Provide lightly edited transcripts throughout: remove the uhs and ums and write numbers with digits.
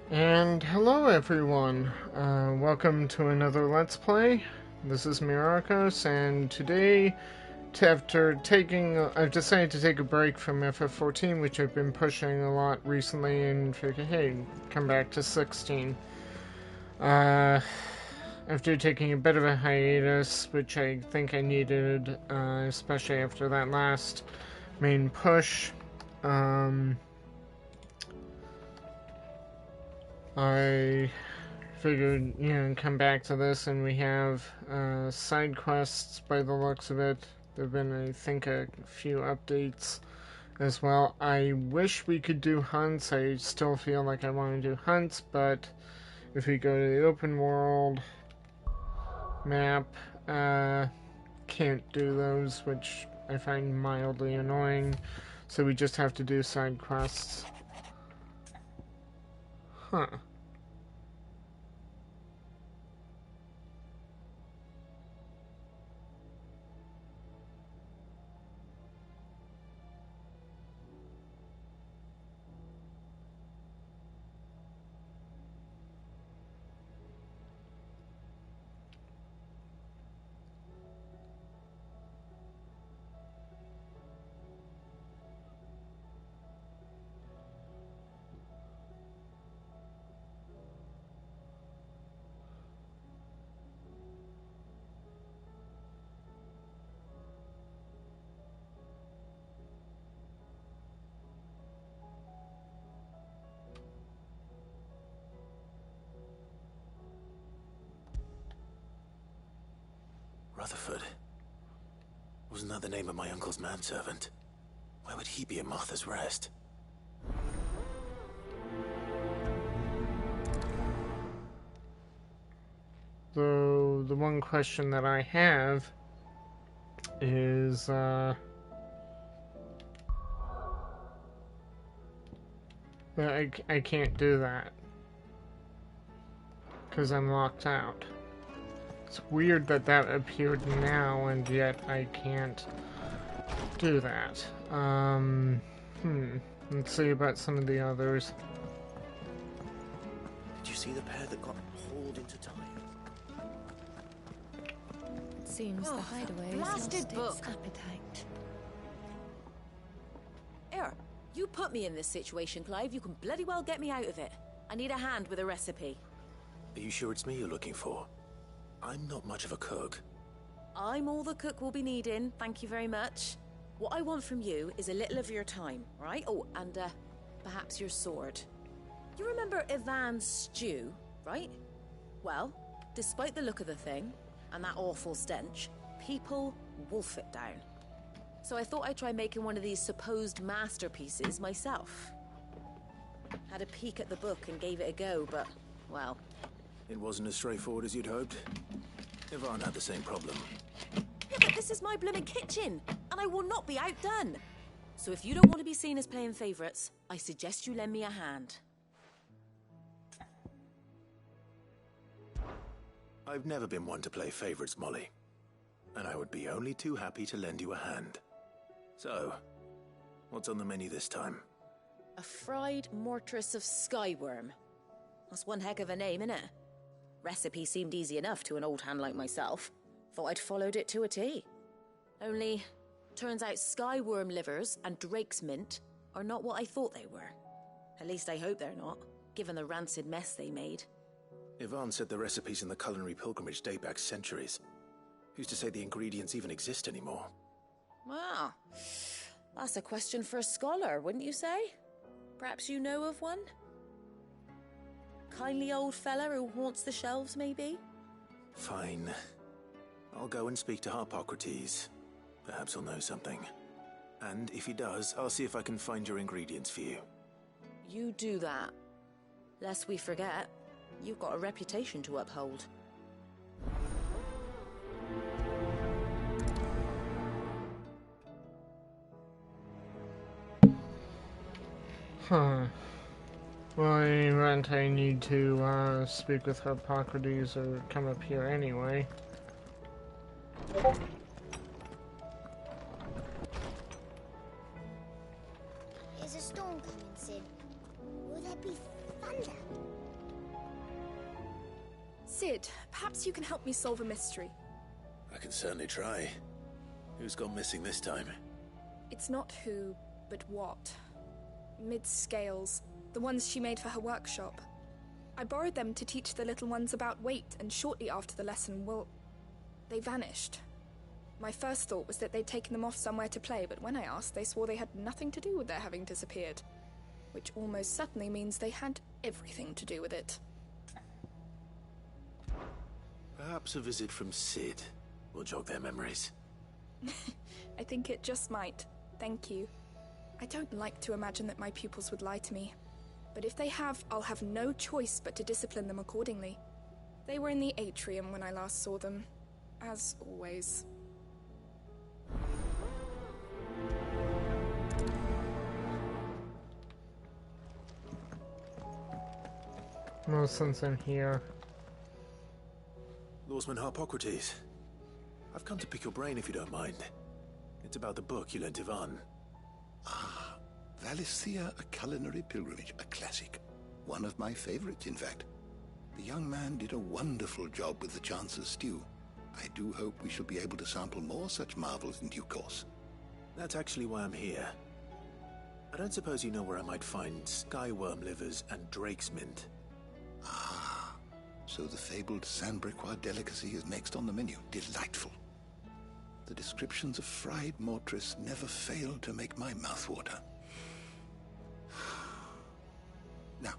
And hello everyone, welcome to another Let's Play. This is Miracos, and today, I've decided to take a break from FF14, which I've been pushing a lot recently, and figured, hey, come back to 16. After taking a bit of a hiatus, which I think I needed, especially after that last main push, I figured, come back to this, and we have side quests by the looks of it. There have been, I think, a few updates as well. I wish we could do hunts. I still feel like I want to do hunts, but if we go to the open world map, can't do those, which I find mildly annoying. So we just have to do side quests. Huh. Rutherford. Wasn't that the name of my uncle's manservant? Why would he be at Martha's Rest? So, the one question that I have is, that I can't do that. Because I'm locked out. It's weird that that appeared now, and yet I can't do that. Let's see about some of the others. Did you see the pair that got hauled into time? Seems the hideaway blasted book. its appetite. Here, you put me in this situation, Clive. You can bloody well get me out of it. I need a hand with a recipe. Are you sure it's me you're looking for? I'm not much of a cook. I'm all the cook will be needing, thank you very much. What I want from you is a little of your time, right? Oh, and perhaps your sword. You remember Ivan's stew, right? Well, despite the look of the thing, and that awful stench, people wolf it down. So I thought I'd try making one of these supposed masterpieces myself. Had a peek at the book and gave it a go, but, well... It wasn't as straightforward as you'd hoped. Ivan had the same problem. Yeah, but this is my blooming kitchen, and I will not be outdone. So if you don't want to be seen as playing favourites, I suggest you lend me a hand. I've never been one to play favourites, Molly. And I would be only too happy to lend you a hand. So, what's on the menu this time? A fried mortress of skyworm. That's one heck of a name, innit? Recipe seemed easy enough to an old hand like myself. Thought I'd followed it to a T. Only, turns out skyworm livers and drake's mint are not what I thought they were. At least I hope they're not, given the rancid mess they made. Ivan said the recipes in the culinary pilgrimage date back centuries. Who's to say the ingredients even exist anymore? Well, that's a question for a scholar, wouldn't you say? Perhaps you know of one? Kindly old fella who haunts the shelves, maybe? Fine. I'll go and speak to Harpocrates. Perhaps he'll know something. And if he does, I'll see if I can find your ingredients for you. You do that. Lest we forget, you've got a reputation to uphold. Huh. Well, in any event, I need to speak with Hippocrates or come up here anyway. Is a storm coming soon? Will there be thunder? Sid, perhaps you can help me solve a mystery. I can certainly try. Who's gone missing this time? It's not who, but what. Mid-scales, the ones she made for her workshop. I borrowed them to teach the little ones about weight, and shortly after the lesson, well, they vanished. My first thought was that they'd taken them off somewhere to play, but when I asked, they swore they had nothing to do with their having disappeared. Which almost certainly means they had everything to do with it. Perhaps a visit from Sid will jog their memories. I think it just might. Thank you. I don't like to imagine that my pupils would lie to me. But if they have, I'll have no choice but to discipline them accordingly. They were in the atrium when I last saw them. As always. No sense in here. Lawsman Harpocrates. I've come to pick your brain if you don't mind. It's about the book you lent Ivan. Ah, Valisthea, A Culinary Pilgrimage, a classic. One of my favorites, in fact. The young man did a wonderful job with the Chance's stew. I do hope we shall be able to sample more such marvels in due course. That's actually why I'm here. I don't suppose you know where I might find skyworm livers and drake's mint. Ah, so the fabled Sandbricois delicacy is next on the menu. Delightful. The descriptions of fried mortris never failed to make my mouth water. Now,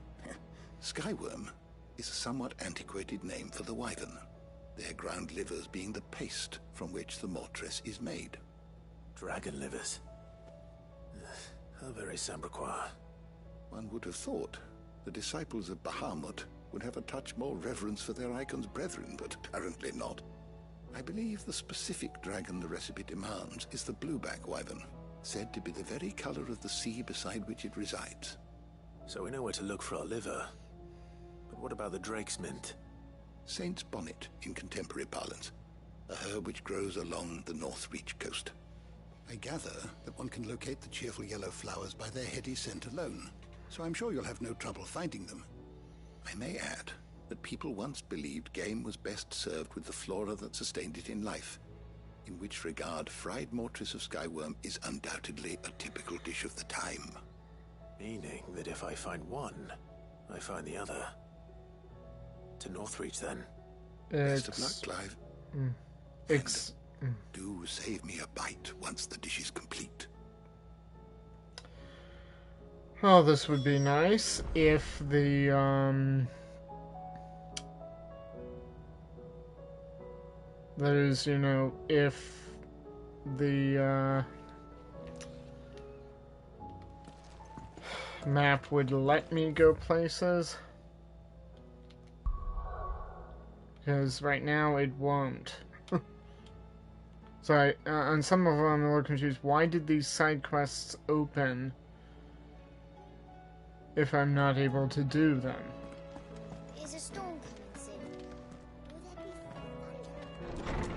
skyworm is a somewhat antiquated name for the wyvern, their ground livers being the paste from which the mortris is made. Dragon livers. How very Sandbricois. One would have thought the disciples of Bahamut would have a touch more reverence for their icon's brethren, but apparently not. I believe the specific dragon the recipe demands is the blueback wyvern, said to be the very color of the sea beside which it resides. So we know where to look for our liver. But what about the drake's mint? Saint's bonnet in contemporary parlance, a herb which grows along the North Reach coast. I gather that one can locate the cheerful yellow flowers by their heady scent alone, so I'm sure you'll have no trouble finding them. I may add that people once believed game was best served with the flora that sustained it in life, in which regard fried mortris of skyworm is undoubtedly a typical dish of the time. Meaning that if I find one, I find the other. To Northreach, then. Best of luck, Clive. It's... Do save me a bite once the dish is complete. Oh, this would be nice if the, that is, you know, if the, map would let me go places. Because right now it won't. So on some of them I'm a little confused. Why did these side quests open if I'm not able to do them? Is a storm coming soon? Will there be thunder?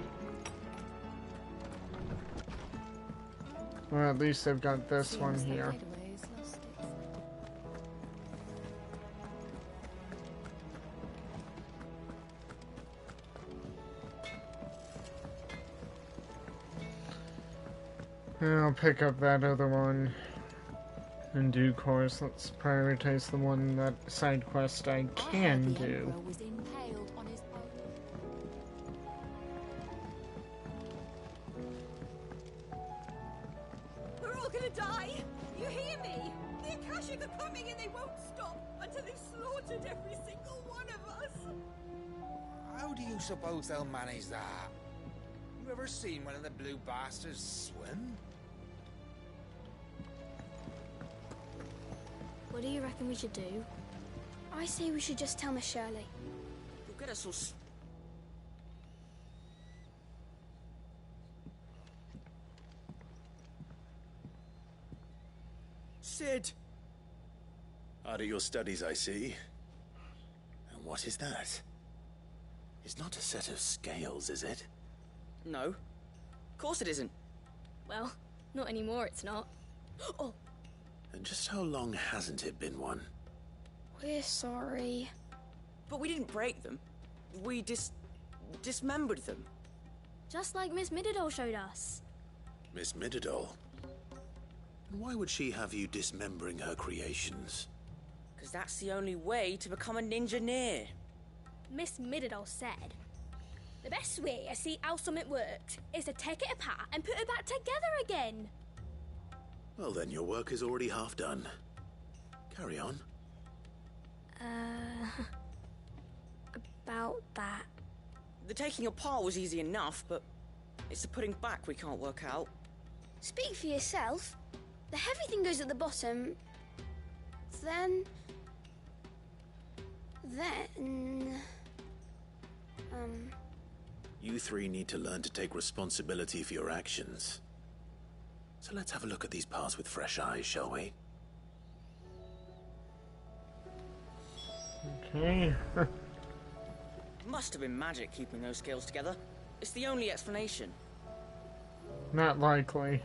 Well, at least I've got this one here. I'll pick up that other one in due course. Let's prioritize the one, that side quest I can do. We're all gonna die! You hear me? The Akashic are coming and they won't stop until they've slaughtered every single one of us! How do you suppose they'll manage that? You ever seen one of the blue bastards swim? What do you reckon we should do? I say we should just tell Miss Shirley. You'll get us all Sid! Hard at your studies, I see. And what is that? It's not a set of scales, is it? No. Of course it isn't. Well, not anymore, it's not. Oh! And just how long hasn't it been one? We're sorry. But we didn't break them. We dismembered them. Just like Miss Mididol showed us. Miss Mididol? Why would she have you dismembering her creations? Because that's the only way to become a ninja-neer. Miss Mididol said, the best way to see how something works is to take it apart and put it back together again. Well then, your work is already half done. Carry on. About that. The taking apart was easy enough, but it's the putting back we can't work out. Speak for yourself. The heavy thing goes at the bottom. Then... You three need to learn to take responsibility for your actions. So let's have a look at these parts with fresh eyes, shall we? Okay. Must have been magic keeping those scales together. It's the only explanation. Not likely.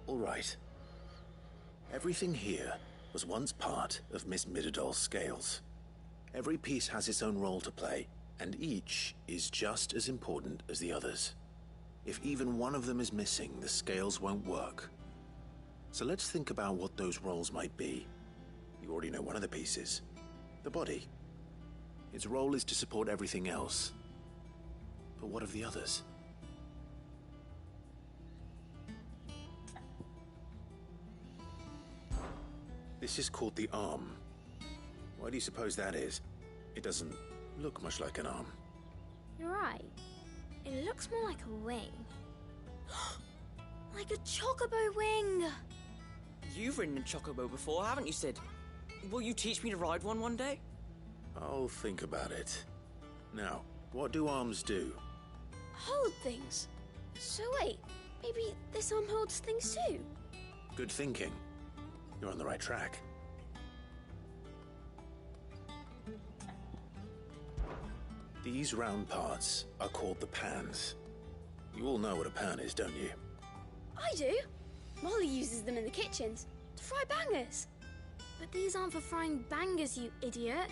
All right. Everything here was once part of Miss Mididol's scales. Every piece has its own role to play, and each is just as important as the others. If even one of them is missing, the scales won't work. So let's think about what those roles might be. You already know one of the pieces. The body. Its role is to support everything else. But what of the others? This is called the arm. Why do you suppose that is? It doesn't look much like an arm. You're right. It looks more like a wing. Like a chocobo wing! You've ridden a chocobo before, haven't you, Sid? Will you teach me to ride one day? I'll think about it. Now, what do arms do? Hold things. So wait, maybe this arm holds things too? Good thinking. You're on the right track. These round parts are called the pans. You all know what a pan is, don't you? I do. Molly uses them in the kitchens to fry bangers. But these aren't for frying bangers, you idiot.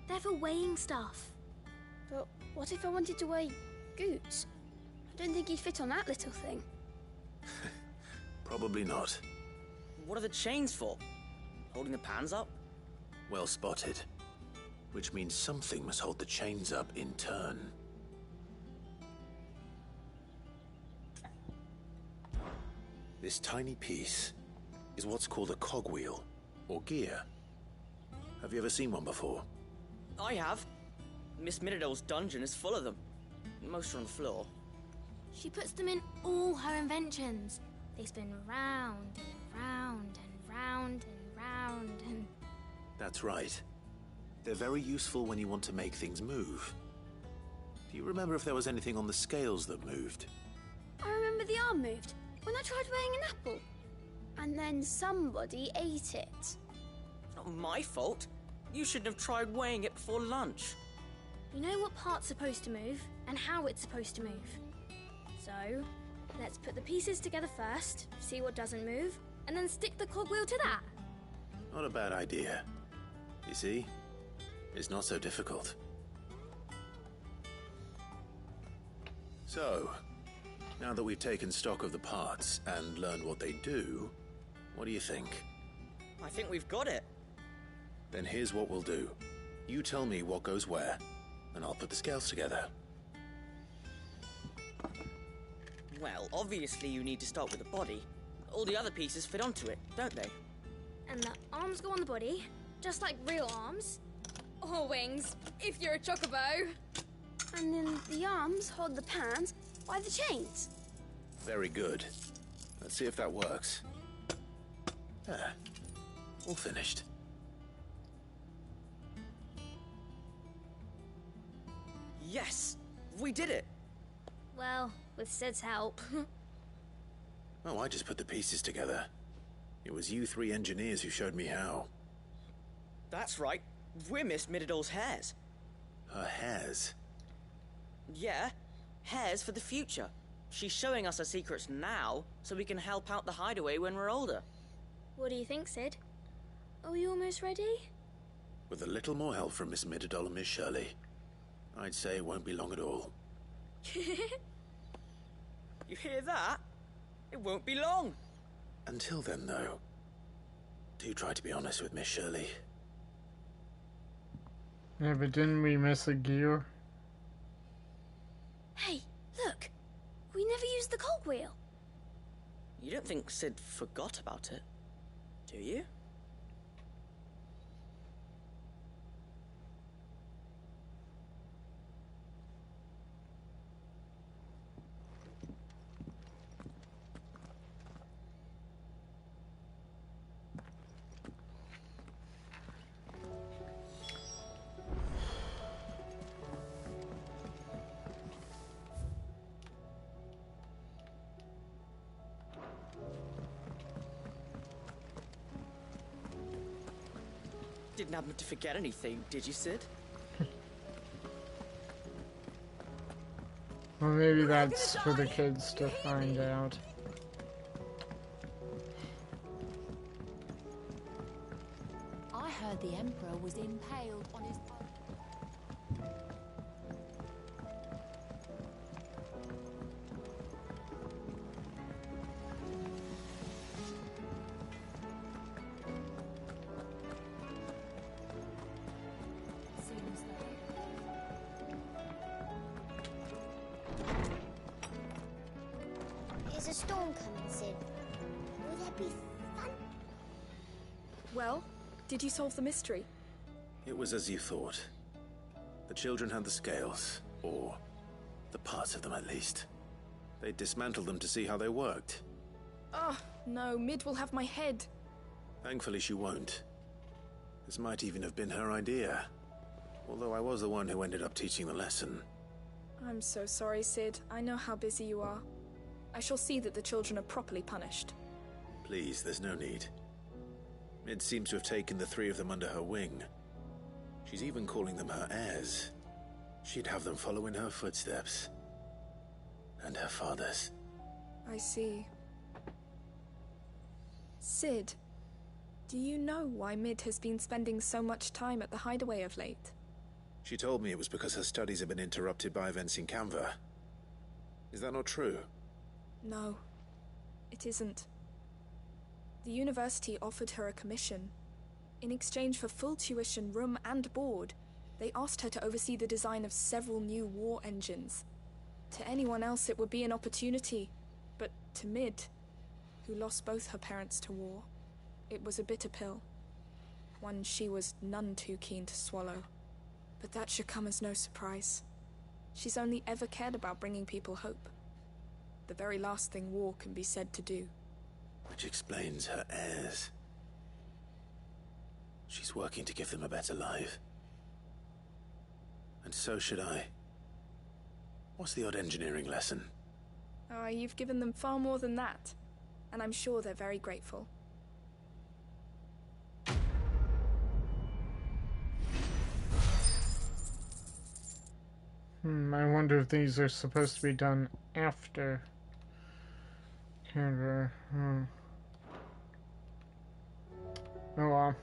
They're for weighing stuff. But what if I wanted to weigh goods? I don't think he'd fit on that little thing. Probably not. What are the chains for? Holding the pans up? Well spotted. Which means something must hold the chains up in turn. This tiny piece is what's called a cogwheel, or gear. Have you ever seen one before? I have. Miss Mididol's dungeon is full of them. Most are on the floor. She puts them in all her inventions. They spin round and round and round and round and... That's right. They're very useful when you want to make things move. Do you remember if there was anything on the scales that moved? I remember the arm moved when I tried weighing an apple. And then somebody ate it. It's not my fault. You shouldn't have tried weighing it before lunch. You know what part's supposed to move and how it's supposed to move. So, let's put the pieces together first, see what doesn't move, and then stick the cogwheel to that. Not a bad idea. You see? It's not so difficult. So, now that we've taken stock of the parts and learned what they do, what do you think? I think we've got it. Then here's what we'll do. You tell me what goes where, and I'll put the scales together. Well, obviously you need to start with the body. All the other pieces fit onto it, don't they? And the arms go on the body, just like real arms. Or wings, if you're a chocobo. And then the arms hold the pans by the chains. Very good. Let's see if that works. There. All finished. Yes! We did it! Well, with Sid's help. Oh, I just put the pieces together. It was you three engineers who showed me how. That's right. We're Miss Mididol's hairs. Her hairs? Yeah, hairs for the future. She's showing us her secrets now, so we can help out the hideaway when we're older. What do you think, Sid? Are we almost ready? With a little more help from Miss Midadol and Miss Shirley, I'd say it won't be long at all. You hear that? It won't be long. Until then, though, do try to be honest with Miss Shirley. Yeah, but didn't we miss a gear? Hey, look! We never used the cogwheel. You don't think Sid forgot about it, do you? Didn't happen to forget anything, did you, Sid? Well, maybe that's for the kids to find out. I heard the Emperor was impaled on his... Is a storm coming, Sid? Will there be fun? Well, did you solve the mystery? It was as you thought. The children had the scales, or the parts of them at least. They dismantled them to see how they worked. Oh, no, Mid will have my head. Thankfully she won't. This might even have been her idea. Although I was the one who ended up teaching the lesson. I'm so sorry, Sid. I know how busy you are. I shall see that the children are properly punished. Please, there's no need. Mid seems to have taken the three of them under her wing. She's even calling them her heirs. She'd have them follow in her footsteps. And her father's. I see. Sid, do you know why Mid has been spending so much time at the hideaway of late? She told me it was because her studies have been interrupted by events in Canva. Is that not true? No, it isn't. The university offered her a commission. In exchange for full tuition, room and board, they asked her to oversee the design of several new war engines. To anyone else it would be an opportunity, but to Mid, who lost both her parents to war, it was a bitter pill. One she was none too keen to swallow. But that should come as no surprise. She's only ever cared about bringing people hope. The very last thing war can be said to do. Which explains her heirs. She's working to give them a better life. And so should I. What's the odd engineering lesson? Ah, you've given them far more than that. And I'm sure they're very grateful. I wonder if these are supposed to be done after Canva. Oh well.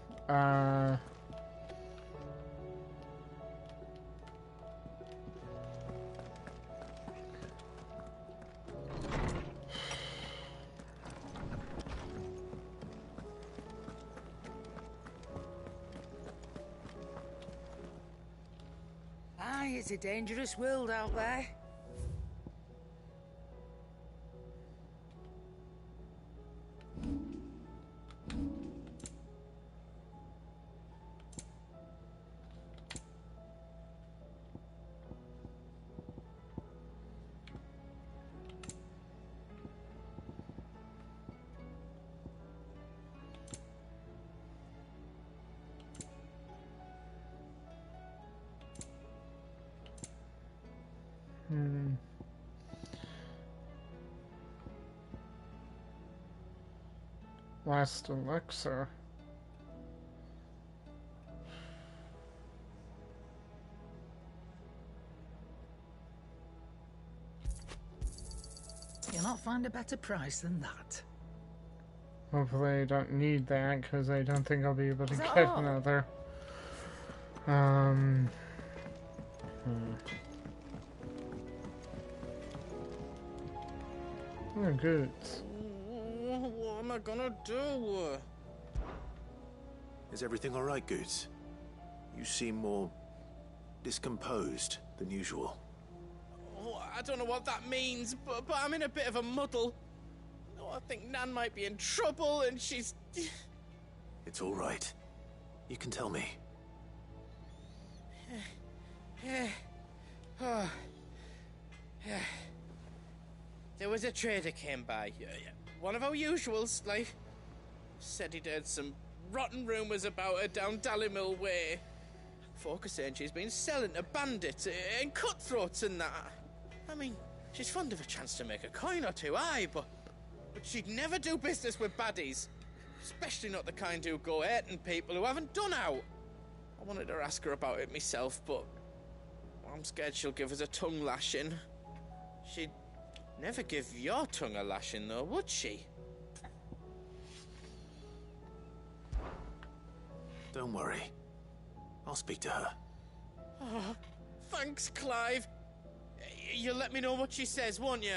Aye, it's a dangerous world out there. Last elixir. You'll not find a better price than that. Hopefully I don't need that, because I don't think I'll be able to Is that get all? another. Hmm. Oh, good. What am I gonna do? Is everything all right, Goots? You seem more discomposed than usual. Oh, I don't know what that means, but I'm in a bit of a muddle. Oh, I think Nan might be in trouble, and she's... It's all right. You can tell me. There was a trader came by. One of our usuals, like... Said he'd heard some rotten rumours about her down Dallymill Way. Folk are saying she's been selling to bandits and cutthroats and that. I mean, she's fond of a chance to make a coin or two, aye, but she'd never do business with baddies. Especially not the kind who go hurting people who haven't done out. I wanted to ask her about it myself, but I'm scared she'll give us a tongue lashing. She'd never give your tongue a lashing, though, would she? Don't worry. I'll speak to her. Oh, thanks, Clive. You'll let me know what she says, won't you?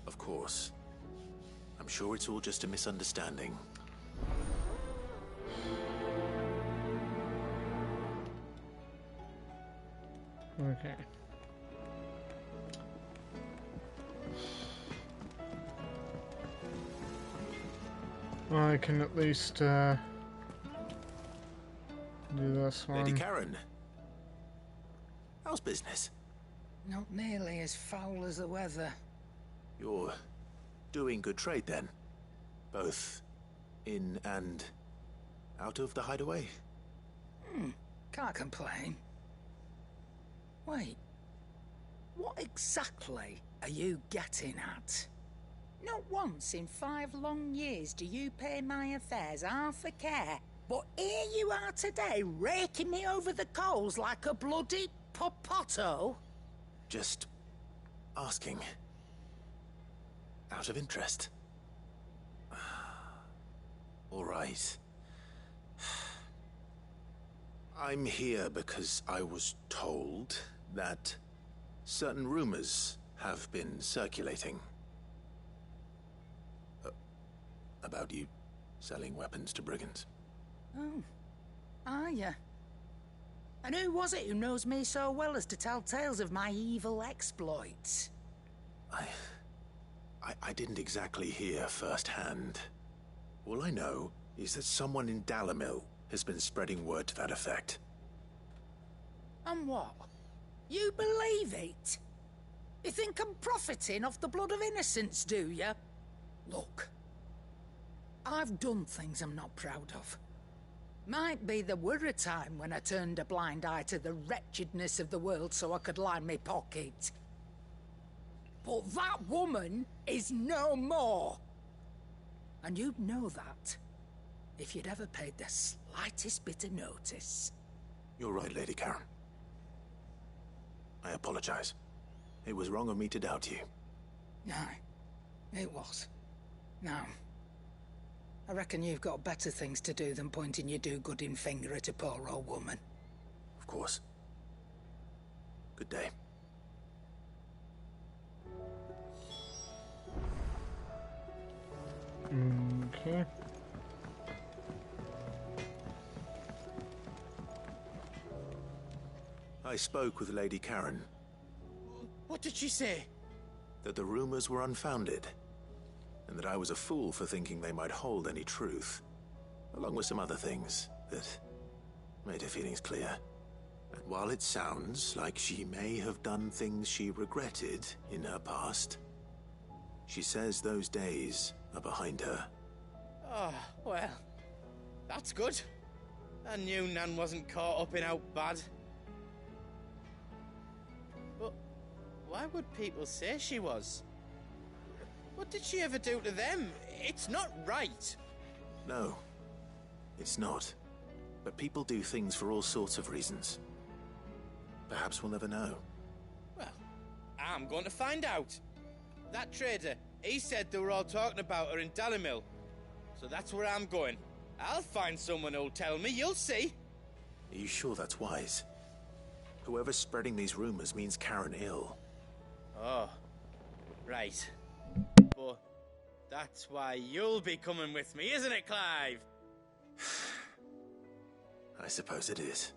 Of course. I'm sure it's all just a misunderstanding. Okay. Well, I can at least do this one. Lady Karen, how's business? Not nearly as foul as the weather. You're doing good trade then? Both in and out of the hideaway? Can't complain. Wait, what exactly are you getting at? Not once in 5 long years do you pay my affairs half a care, but here you are today raking me over the coals like a bloody popoto? Just asking. Out of interest. All right. I'm here because I was told that certain rumors have been circulating. About you selling weapons to brigands. Oh, are ya? And who was it who knows me so well as to tell tales of my evil exploits? I didn't exactly hear firsthand. All I know is that someone in Dallymill has been spreading word to that effect. And what? You believe it? You think I'm profiting off the blood of innocents, do you? Look, I've done things I'm not proud of. Might be there were a time when I turned a blind eye to the wretchedness of the world so I could line my pocket. But that woman is no more. And you'd know that if you'd ever paid the slightest bit of notice. You're right, Lady Karen. I apologize. It was wrong of me to doubt you. Aye, it was. Now, I reckon you've got better things to do than pointing your do-gooding finger at a poor old woman. Of course. Good day. Okay. I spoke with Lady Karen. What did she say? That the rumors were unfounded, and that I was a fool for thinking they might hold any truth, along with some other things that made her feelings clear. And while it sounds like she may have done things she regretted in her past, she says those days are behind her. Oh, well, that's good. I knew Nan wasn't caught up in out bad. But why would people say she was? What did she ever do to them? It's not right. No, it's not. But people do things for all sorts of reasons. Perhaps we'll never know. Well, I'm going to find out. That trader, he said they were all talking about her in Dallymill. So that's where I'm going. I'll find someone who'll tell me, you'll see. Are you sure that's wise? Whoever's spreading these rumors means Karen ill. Oh, right. But that's why you'll be coming with me, isn't it, Clive? I suppose it is.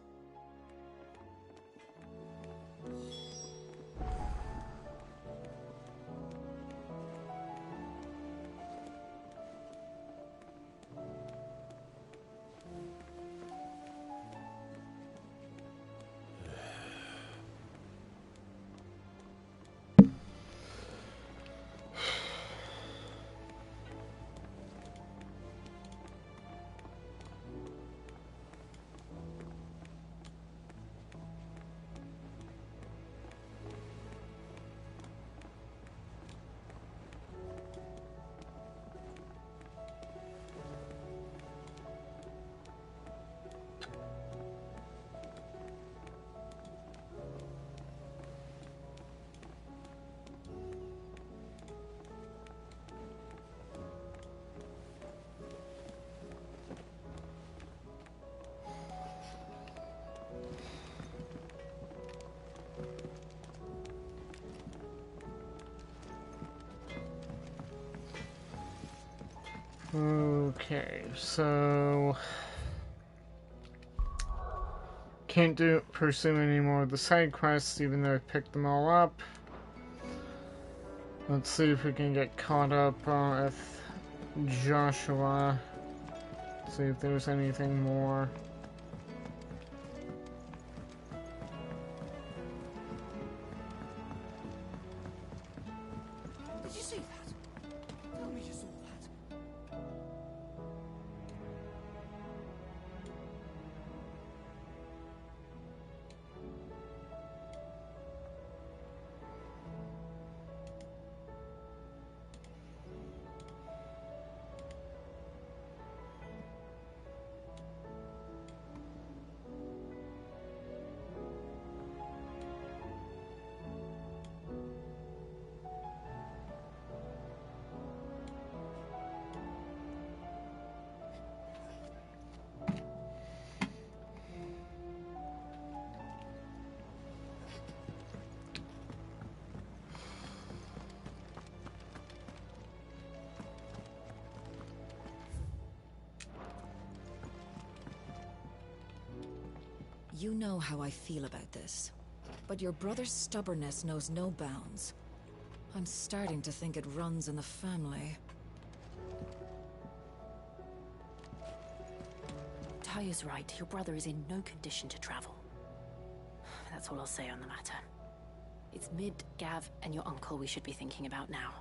Okay, so can't pursue any more of the side quests, even though I've picked them all up. Let's see if we can get caught up with Joshua. See if there's anything more. Did you see that? Tell me you saw that. You know how I feel about this, but your brother's stubbornness knows no bounds. I'm starting to think it runs in the family. Taya's right. Your brother is in no condition to travel. That's all I'll say on the matter. It's Mid, Gav, and your uncle we should be thinking about now.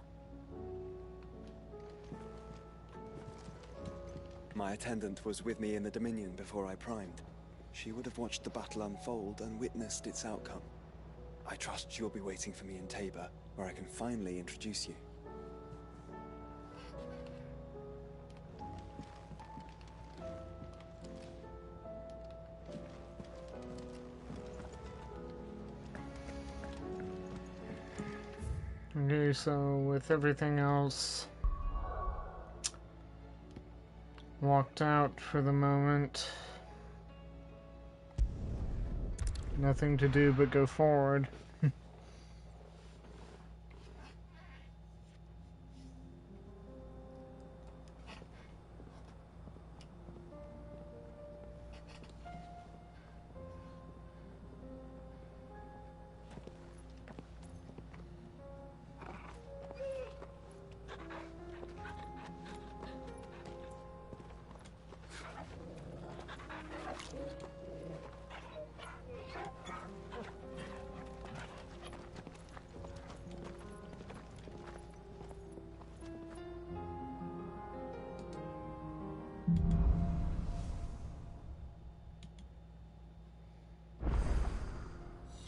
My attendant was with me in the Dominion before I primed. She would have watched the battle unfold and witnessed its outcome. I trust you'll be waiting for me in Tabor, where I can finally introduce you. Okay, so with everything else walked out for the moment, nothing to do but go forward.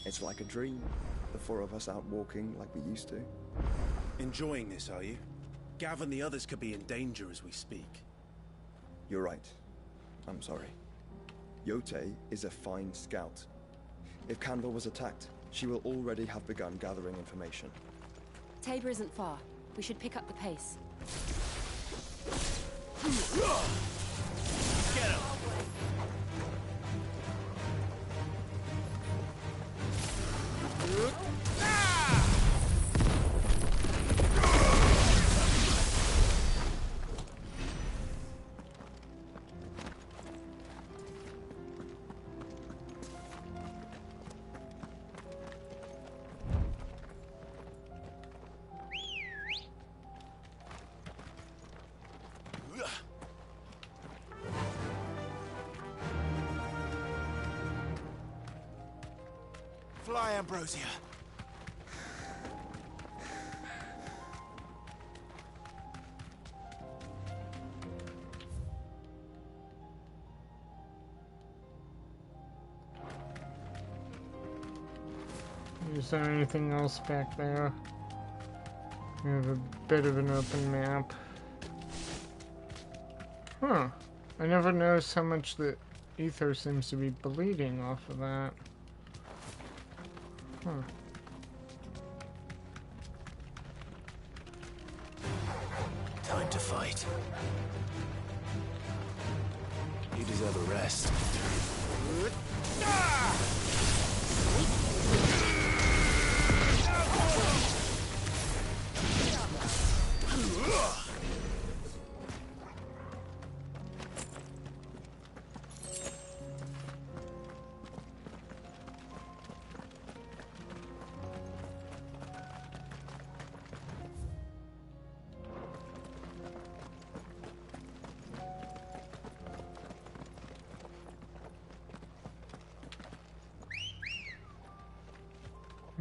It's like a dream, the four of us out walking like we used to. Enjoying this, are you? Gav and the others could be in danger as we speak. You're right. I'm sorry. Yote is a fine scout. If Canva was attacked, she will already have begun gathering information. Tabor isn't far. We should pick up the pace. Get him! Fly, Ambrosia. Is there anything else back there? We have a bit of an open map. Huh. I never noticed how much the ether seems to be bleeding off of that. Huh. Time to fight. You deserve a rest.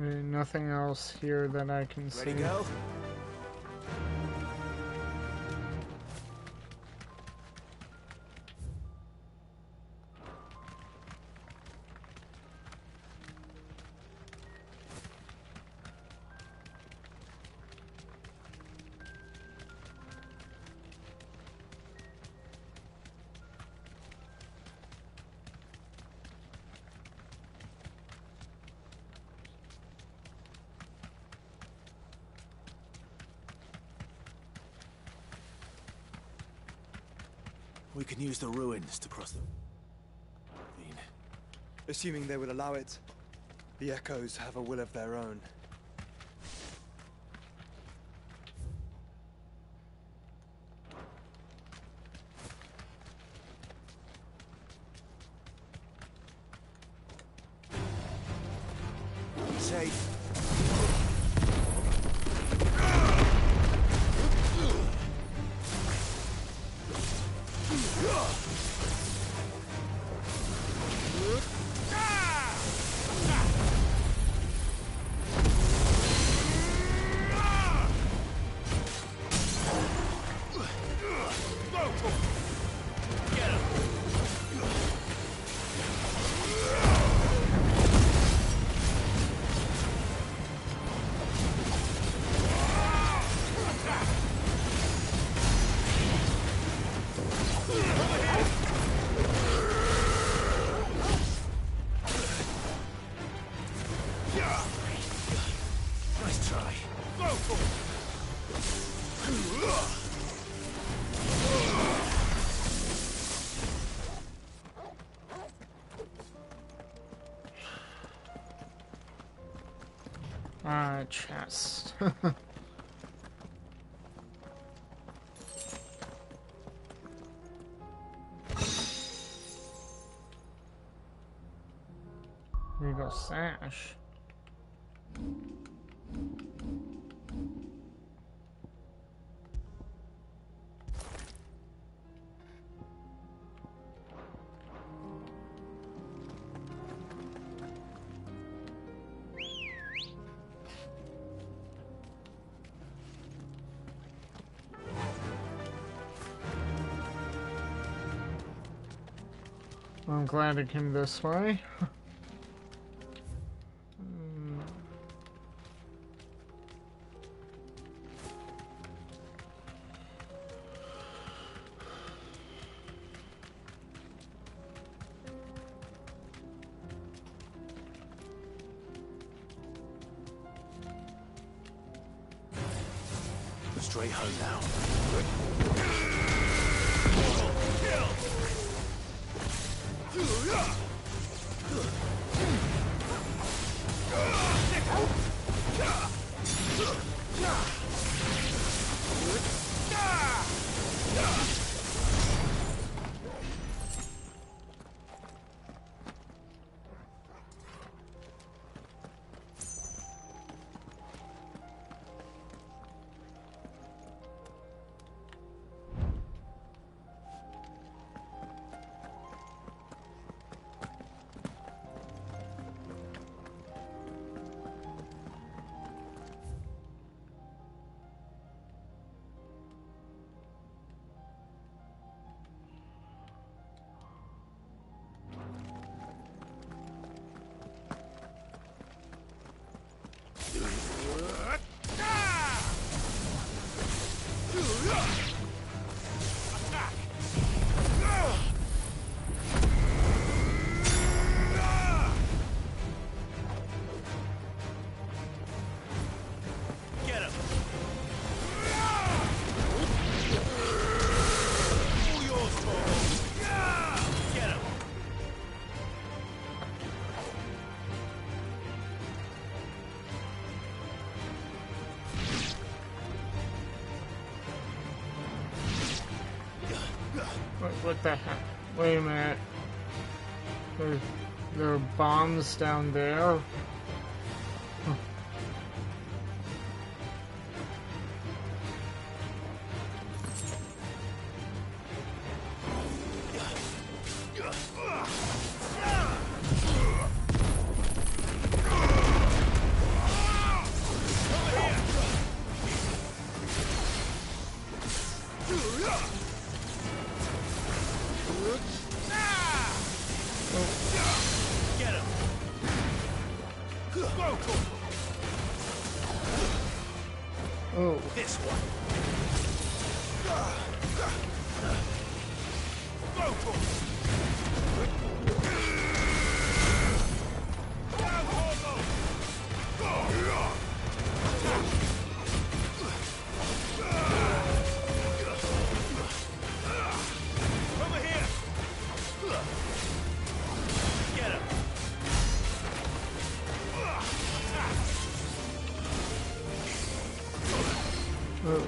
Nothing else here that I can see. Ready to go? We can use the ruins to cross them. Assuming they will allow it, the Echoes have a will of their own. Safe. Nice try. Chest. Regal sash. I'm glad it came this way. Straight home now. What the heck? Wait a minute. There are bombs down there? Huh. Oh. This one. Go for it. Over here. Get him. Oh.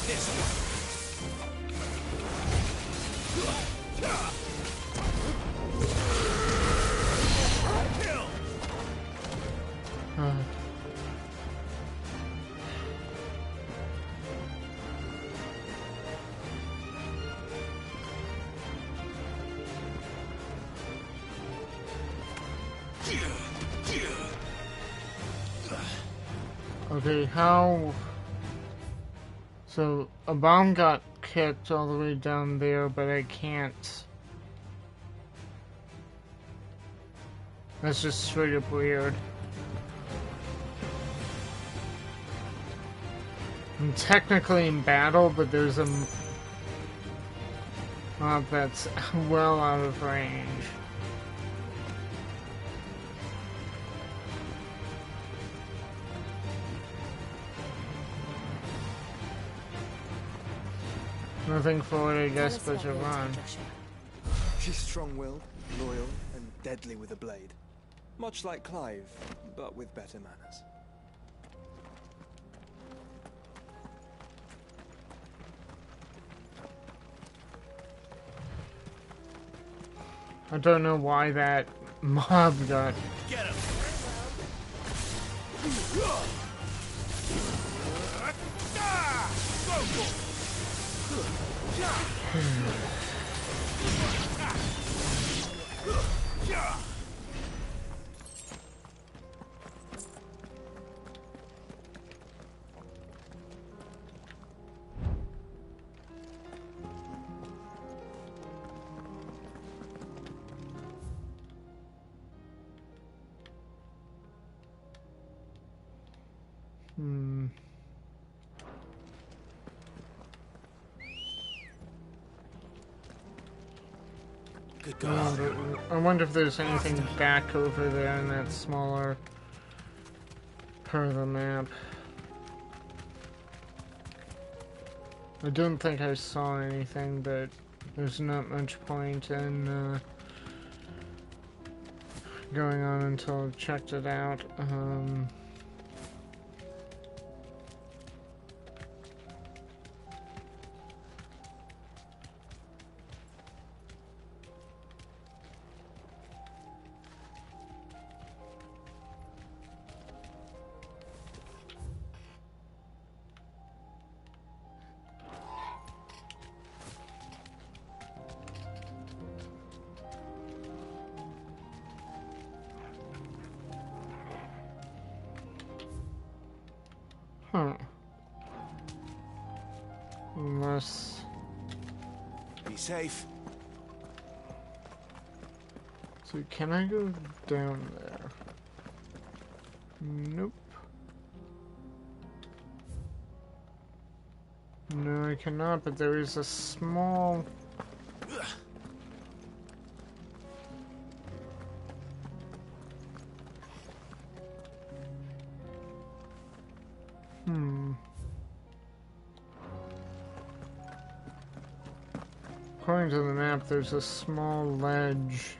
This Okay, how... So, a bomb got kicked all the way down there, but I can't... That's just straight up weird. I'm technically in battle, but there's a mob that's well out of range. Nothing for it, I guess, but to run. She's strong-willed, loyal, and deadly with a blade. Much like Clive, but with better manners. I don't know why that mob got... Get him. Good God. I wonder if there's anything back over there in that smaller part of the map. I don't think I saw anything, but there's not much point in going on until I've checked it out. Huh. Unless... Be safe. So can I go down there? Nope. No, I cannot, but there is a small... According to the map, there's a small ledge.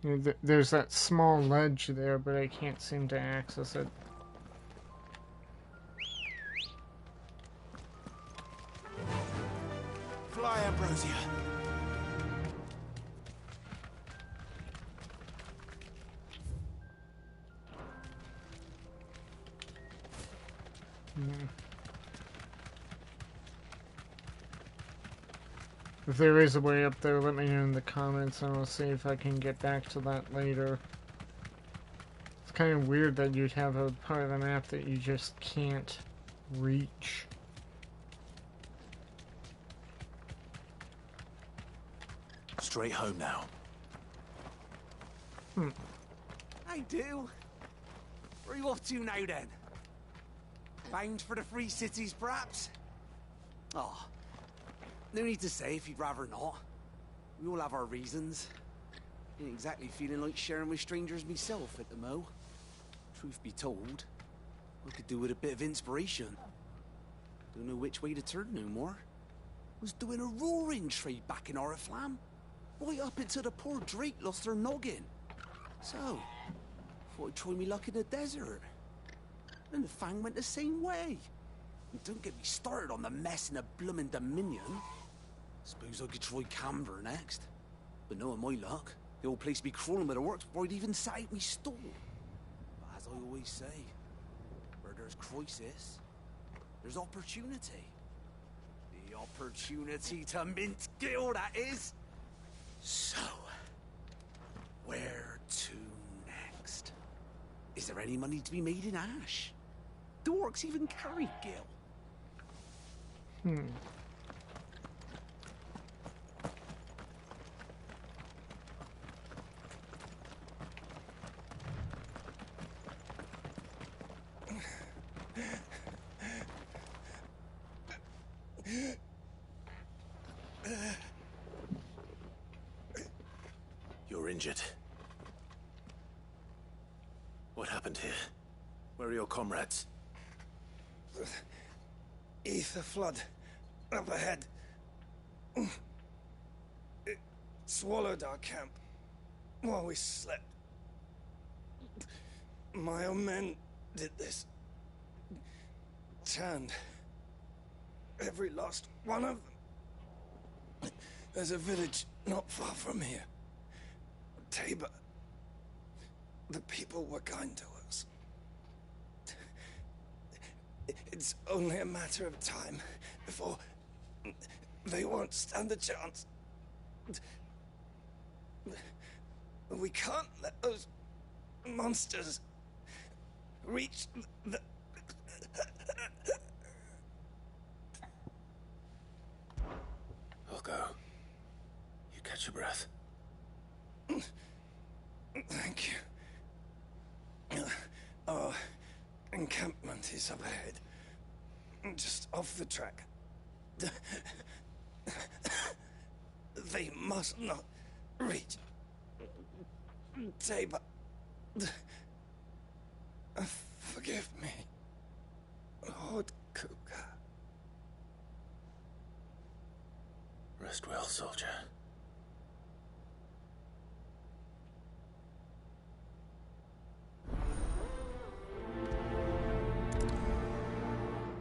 You know, there's that small ledge there, but I can't seem to access it. Fly, Ambrosia. If there is a way up there, let me know in the comments and I'll see if I can get back to that later. It's kind of weird that you'd have a part of the map that you just can't reach. Straight home now. I do. Where are you off to now, then? Bound for the Free Cities, perhaps? Oh, no need to say if you'd rather not. We all have our reasons. Ain't exactly feeling like sharing with strangers myself at the mo. Truth be told, I could do with a bit of inspiration. Don't know which way to turn no more. Was doing a roaring trade back in Oriflamme. Right up until the poor Drake lost her noggin. So, thought I'd try me luck in the desert. And the Fang went the same way. And don't get me started on the mess in the bloomin' Dominion. Suppose I could try Canberra next. But knowing my luck, the old place be crawling with the works before I'd even set out me stall. But as I always say, where there's crisis, there's opportunity. The opportunity to mint Gil, that is. So, where to next? Is there any money to be made in Ash? Do orcs even carry Gil? You're injured. What happened here? Where are your comrades? Ether flood. Up ahead. It swallowed our camp while we slept. My own men did this. Turned every last one of them. There's a village not far from here. Tabor. The people were kind to us. It's only a matter of time before they won't stand a chance. We can't let those monsters reach the... I'll go. You catch your breath. Thank you. Our encampment is up ahead. Just off the track. They must not reach Tabor. Forgive me, Lord Kuka. Rest well, soldier.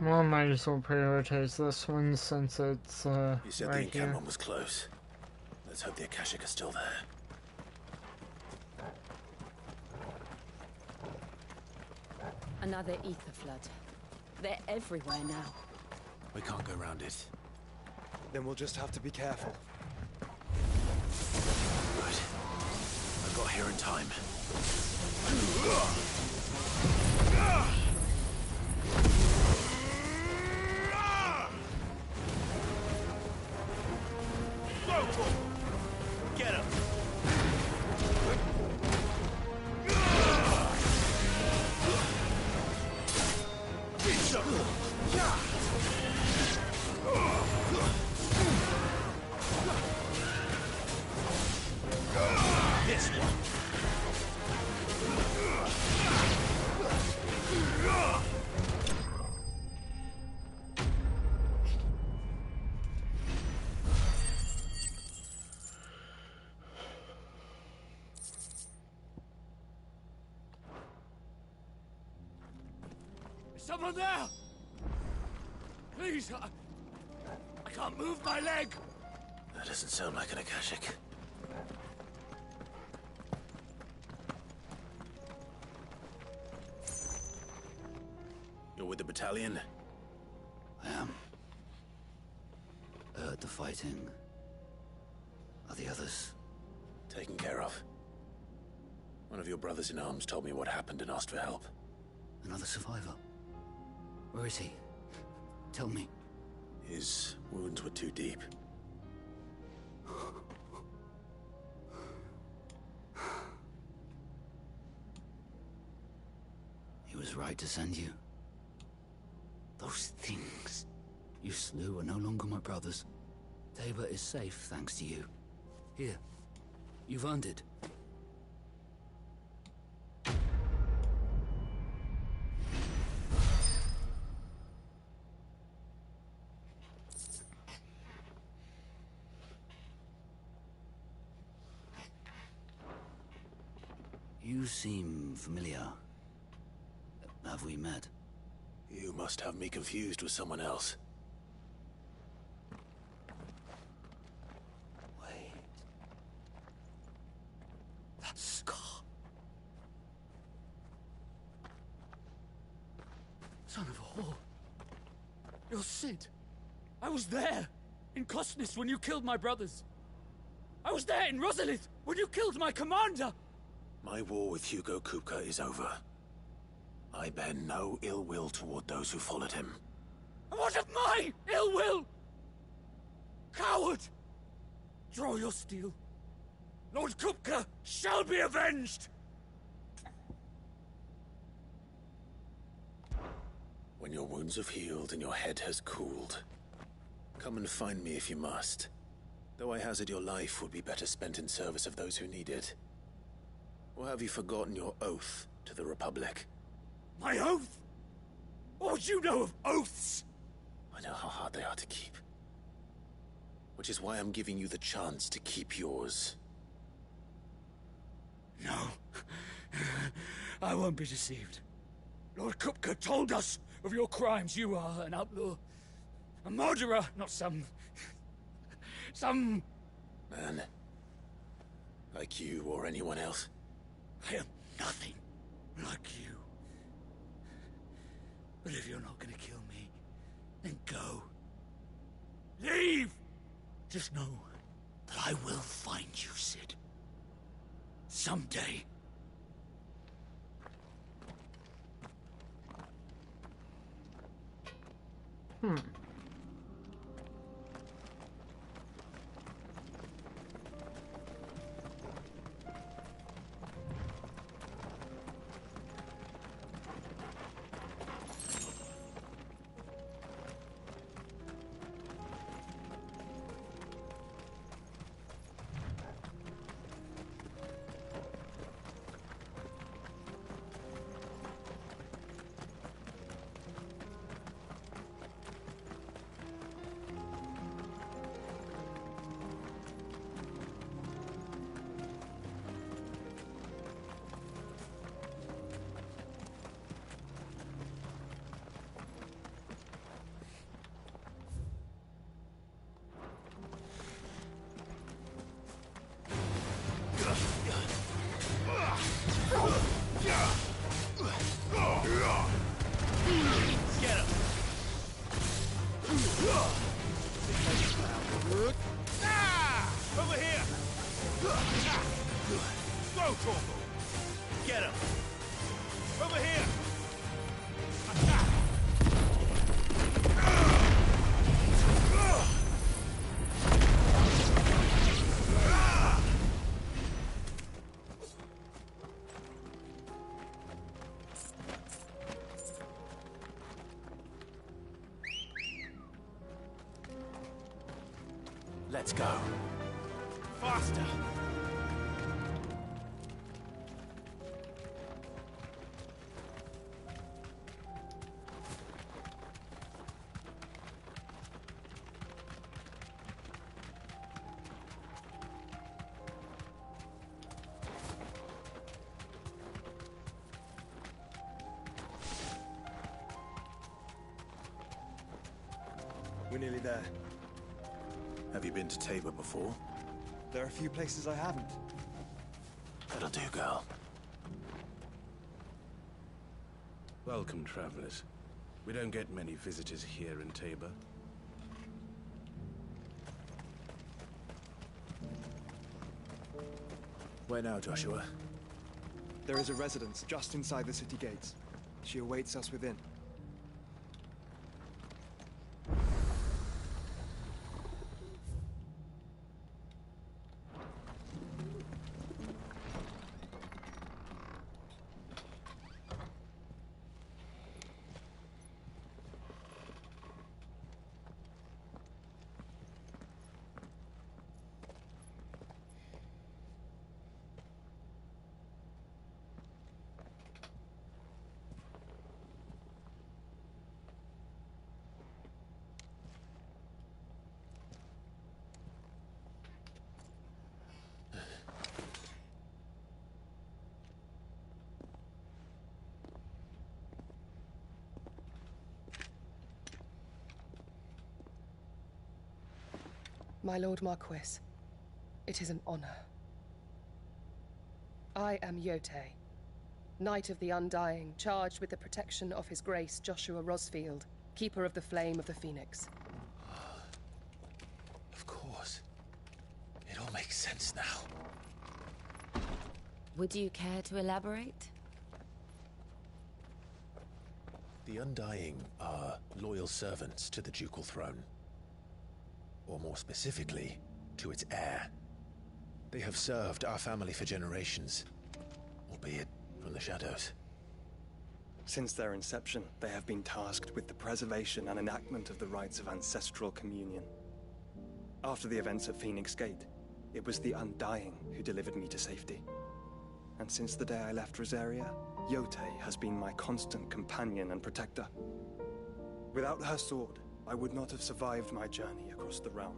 Well, I might as well prioritize this one since it's You said the right here. encampment was close. Let's hope the Akashic are still there. Another ether flood. They're everywhere now. We can't go round it. Then we'll just have to be careful. Right. I got here in time. Get him! This one. Someone there! Please, I can't move my leg! That doesn't sound like an Akashic. You're with the battalion? I am. I heard the fighting. Are the others? Taken care of. One of your brothers in arms told me what happened and asked for help. Another survivor? Where is he? Tell me. His wounds were too deep. He was right to send you. Those things you slew are no longer my brothers. Tabor is safe thanks to you. Here, you've earned it. You seem familiar. Have we met? You must have me confused with someone else. Wait. That scar. Son of a whore. You're Sid. I was there, in Cosnis, when you killed my brothers. I was there in Rosalith, when you killed my commander. My war with Hugo Kupka is over. I bear no ill will toward those who followed him. And what of my ill will? Coward! Draw your steel. Lord Kupka shall be avenged! When your wounds have healed and your head has cooled, come and find me if you must. Though I hazard your life would be better spent in service of those who need it. Or have you forgotten your oath to the Republic? My oath? What would you know of oaths? I know how hard they are to keep. Which is why I'm giving you the chance to keep yours. No. I won't be deceived. Lord Kupka told us of your crimes. You are an outlaw. A murderer, not some... Man. Like you or anyone else. I am nothing like you. But if you're not gonna kill me, then go. Leave! Just know that I will find you, Sid. Someday. Over here! Go, Torval! Get him! Over here! Let's go. Faster! we're nearly there. Have you been to Tabor before? There are a few places I haven't. That'll do, girl. Welcome, travelers. We don't get many visitors here in Tabor. Where now, Joshua? There is a residence just inside the city gates. She awaits us within. My Lord Marquis, it is an honor. I am Yotei, Knight of the Undying, charged with the protection of His Grace Joshua Rosfield, Keeper of the Flame of the Phoenix. Of course. It all makes sense now. Would you care to elaborate? The Undying are loyal servants to the ducal throne. Or more specifically, to its heir. They have served our family for generations, albeit from the shadows. Since their inception, they have been tasked with the preservation and enactment of the rites of ancestral communion. After the events at Phoenix Gate, it was the Undying who delivered me to safety. And since the day I left Rosaria, Yotei has been my constant companion and protector. Without her sword, I would not have survived my journey across the realm.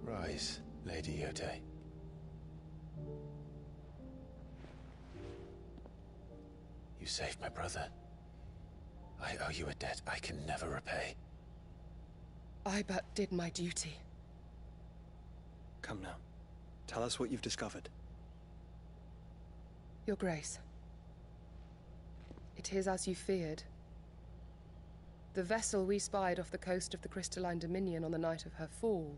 Rise, Lady Yotei. You saved my brother. I owe you a debt I can never repay. I but did my duty. Come now. Tell us what you've discovered. Your Grace. It is as you feared. The vessel we spied off the coast of the Crystalline Dominion on the night of her fall.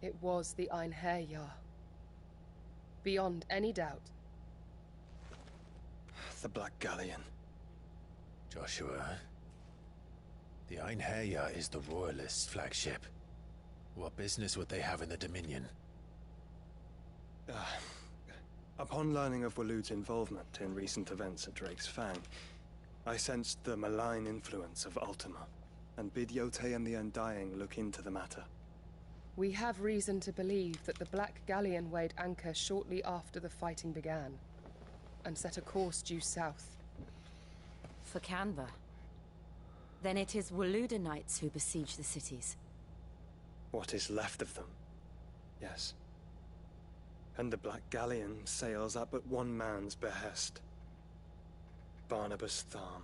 It was the Einherjar. Beyond any doubt. The Black Galleon. Joshua, the Einherjar is the Royalists' flagship. What business would they have in the Dominion? Upon learning of Waloed's involvement in recent events at Drake's Fang, I sensed the malign influence of Ultima, and bid Yotei and the Undying look into the matter. We have reason to believe that the Black Galleon weighed anchor shortly after the fighting began, and set a course due south. For Canva. Then it is Waloed Knights who besiege the cities. What is left of them, yes. And the Black Galleon sails at but one man's behest. Barnabas Tharm.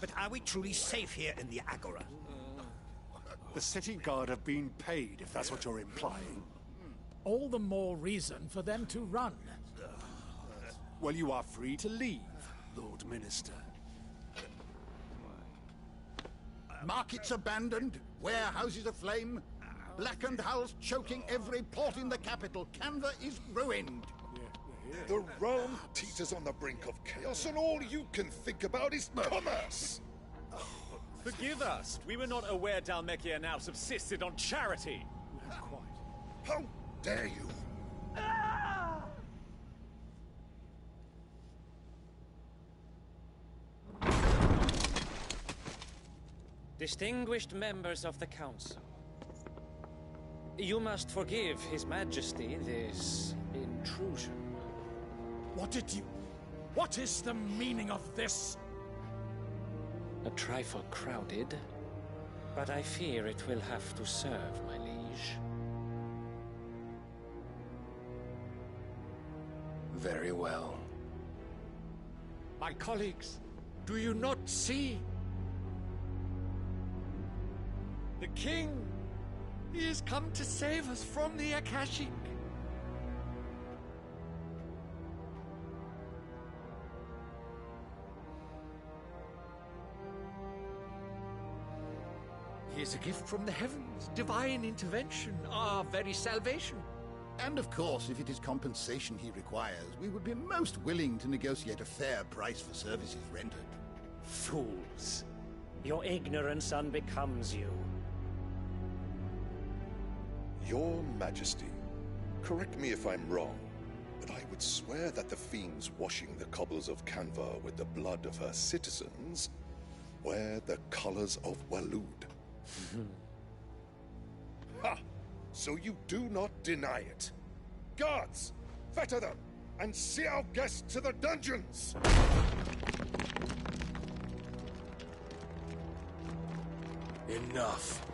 But are we truly safe here in the Agora? The city guard have been paid, if that's what you're implying. All the more reason for them to run. Well, you are free to leave, Lord Minister. Markets abandoned, warehouses aflame, blackened hulls choking every port in the capital. Canva is ruined. The realm teeters on the brink of chaos, and all you can think about is commerce! Forgive us. We were not aware Dhalmekia now subsisted on charity. How dare you! Distinguished members of the Council, you must forgive His Majesty this intrusion. What is the meaning of this? A trifle crowded, but I fear it will have to serve, my liege. Very well. My colleagues, do you not see? The king! He has come to save us from the Akashic! He is a gift from the heavens, divine intervention, our very salvation. And of course, if it is compensation he requires, we would be most willing to negotiate a fair price for services rendered. Fools! Your ignorance unbecomes you. Your Majesty, correct me if I'm wrong, but I would swear that the fiends washing the cobbles of Canva with the blood of her citizens wear the colors of Waloed. Ha! So you do not deny it. Guards, fetter them, and see our guests to the dungeons! Enough.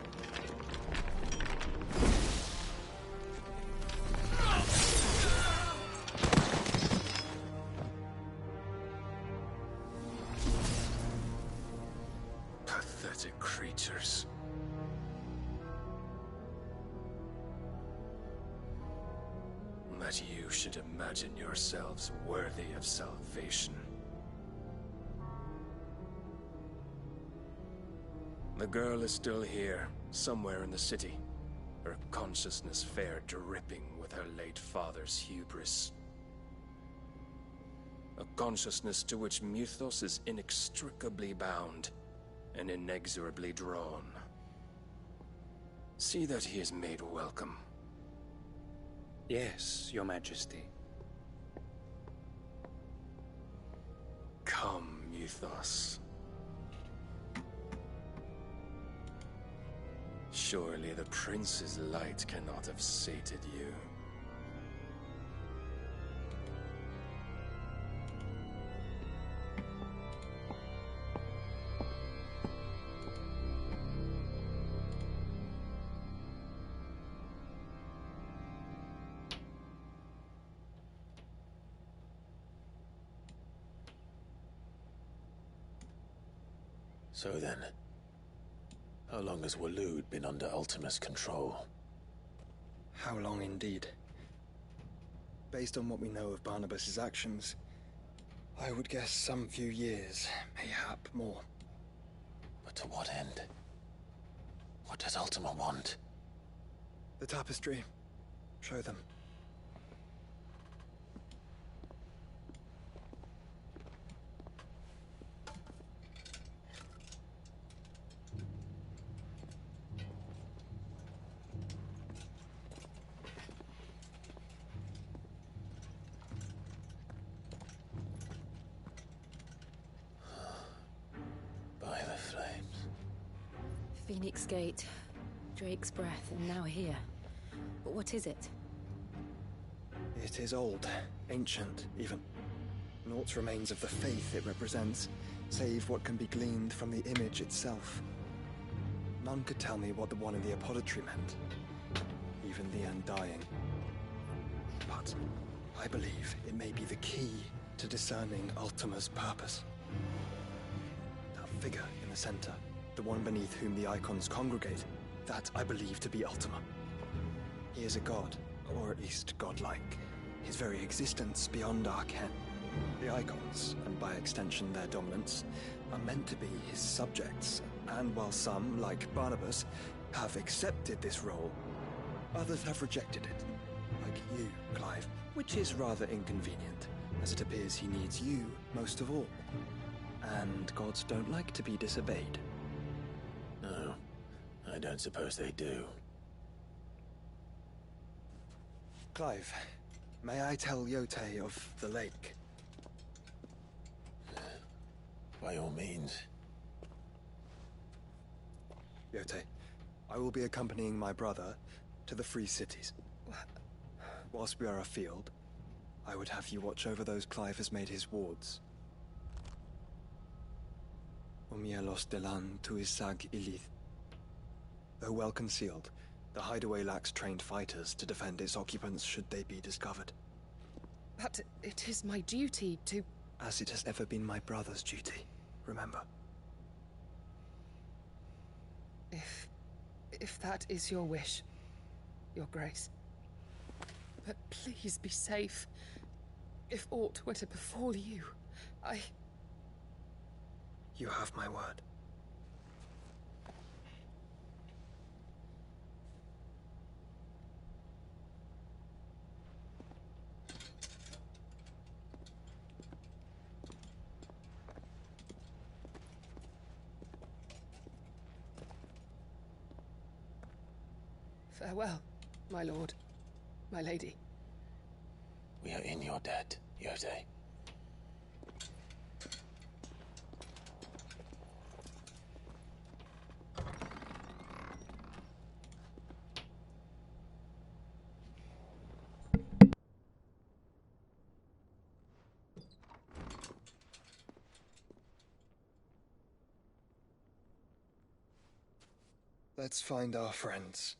Pathetic creatures. That you should imagine yourselves worthy of salvation. The girl is still here, somewhere in the city, her consciousness fair dripping with her late father's hubris. A consciousness to which Mythos is inextricably bound and inexorably drawn. See that he is made welcome. Yes, Your Majesty. Come, Mythos. Surely the prince's light cannot have sated you. So then, how long has Waloed been under Ultima's control? How long indeed? Based on what we know of Barnabas's actions, I would guess some few years, mayhap more. But to what end? What does Ultima want? The tapestry. Show them. By the flames. Phoenix Gate, Drake's Breath, and now here. But what is it? It is old, ancient, even. Naught remains of the faith it represents, save what can be gleaned from the image itself. None could tell me what the one in the apothecary meant, even the Undying. But I believe it may be the key to discerning Ultima's purpose. That figure in the center, the one beneath whom the icons congregate, that I believe to be Ultima. He is a god, or at least godlike. His very existence beyond our ken. The icons, and by extension their dominants, are meant to be his subjects, and while some, like Barnabas, have accepted this role, others have rejected it. Like you, Clive, which is rather inconvenient, as it appears he needs you most of all. And gods don't like to be disobeyed. No, I don't suppose they do. Clive, may I tell Yote of the lake? By all means. Yote, I will be accompanying my brother to the Free Cities. Whilst we are afield, I would have you watch over those Clive has made his wards. Umielos delan tuisag ilith. Though well concealed, the hideaway lacks trained fighters to defend its occupants should they be discovered. But it is my duty to... As it has ever been my brother's duty, remember. If that is your wish, Your Grace. But please be safe. If aught were to befall you, You have my word. Farewell, my lord, my lady. We are in your debt, Yode. Let's find our friends.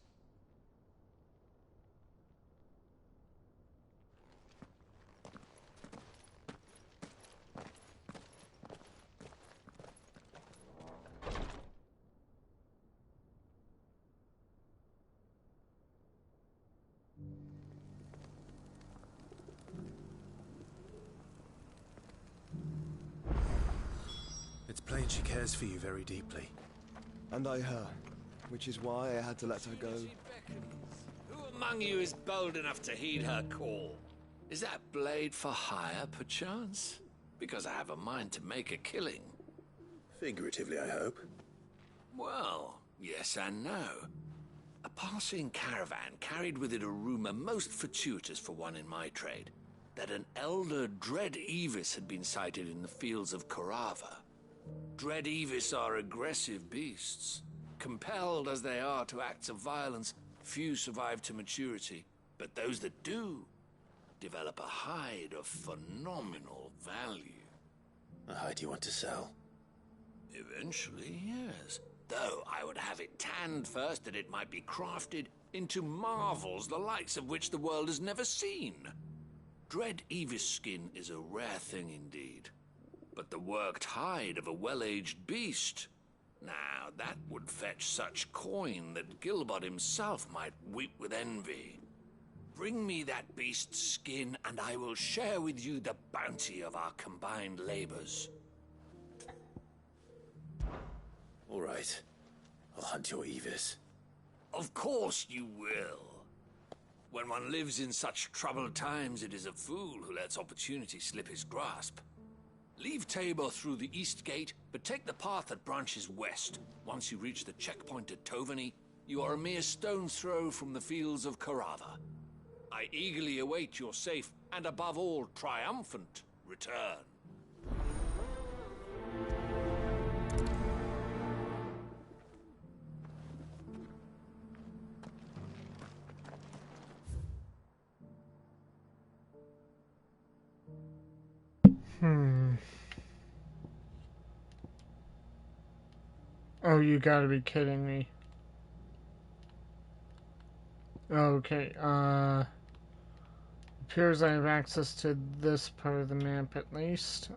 It's plain she cares for you very deeply. And I her, which is why I had to let her go. Who among you is bold enough to heed her call? Is that blade for hire, perchance? Because I have a mind to make a killing. Figuratively, I hope. Well, yes and no. A passing caravan carried with it a rumor most fortuitous for one in my trade, that an elder Dread Evis had been sighted in the fields of Korava. Dread Evis are aggressive beasts. Compelled as they are to acts of violence, few survive to maturity, but those that do develop a hide of phenomenal value. A hide you want to sell? Eventually, yes. Though I would have it tanned first that it might be crafted into marvels the likes of which the world has never seen. Dread Evis skin is a rare thing indeed. But the worked hide of a well-aged beast, now that would fetch such coin that Gilbert himself might weep with envy. Bring me that beast's skin, and I will share with you the bounty of our combined labors. All right. I'll hunt your Evis. Of course you will. When one lives in such troubled times, it is a fool who lets opportunity slip his grasp. Leave Tabor through the east gate, but take the path that branches west. Once you reach the checkpoint at Tovany, you are a mere stone's throw from the fields of Korava. I eagerly await your safe, and above all, triumphant return. Oh, you gotta be kidding me. Okay, appears I have access to this part of the map at least.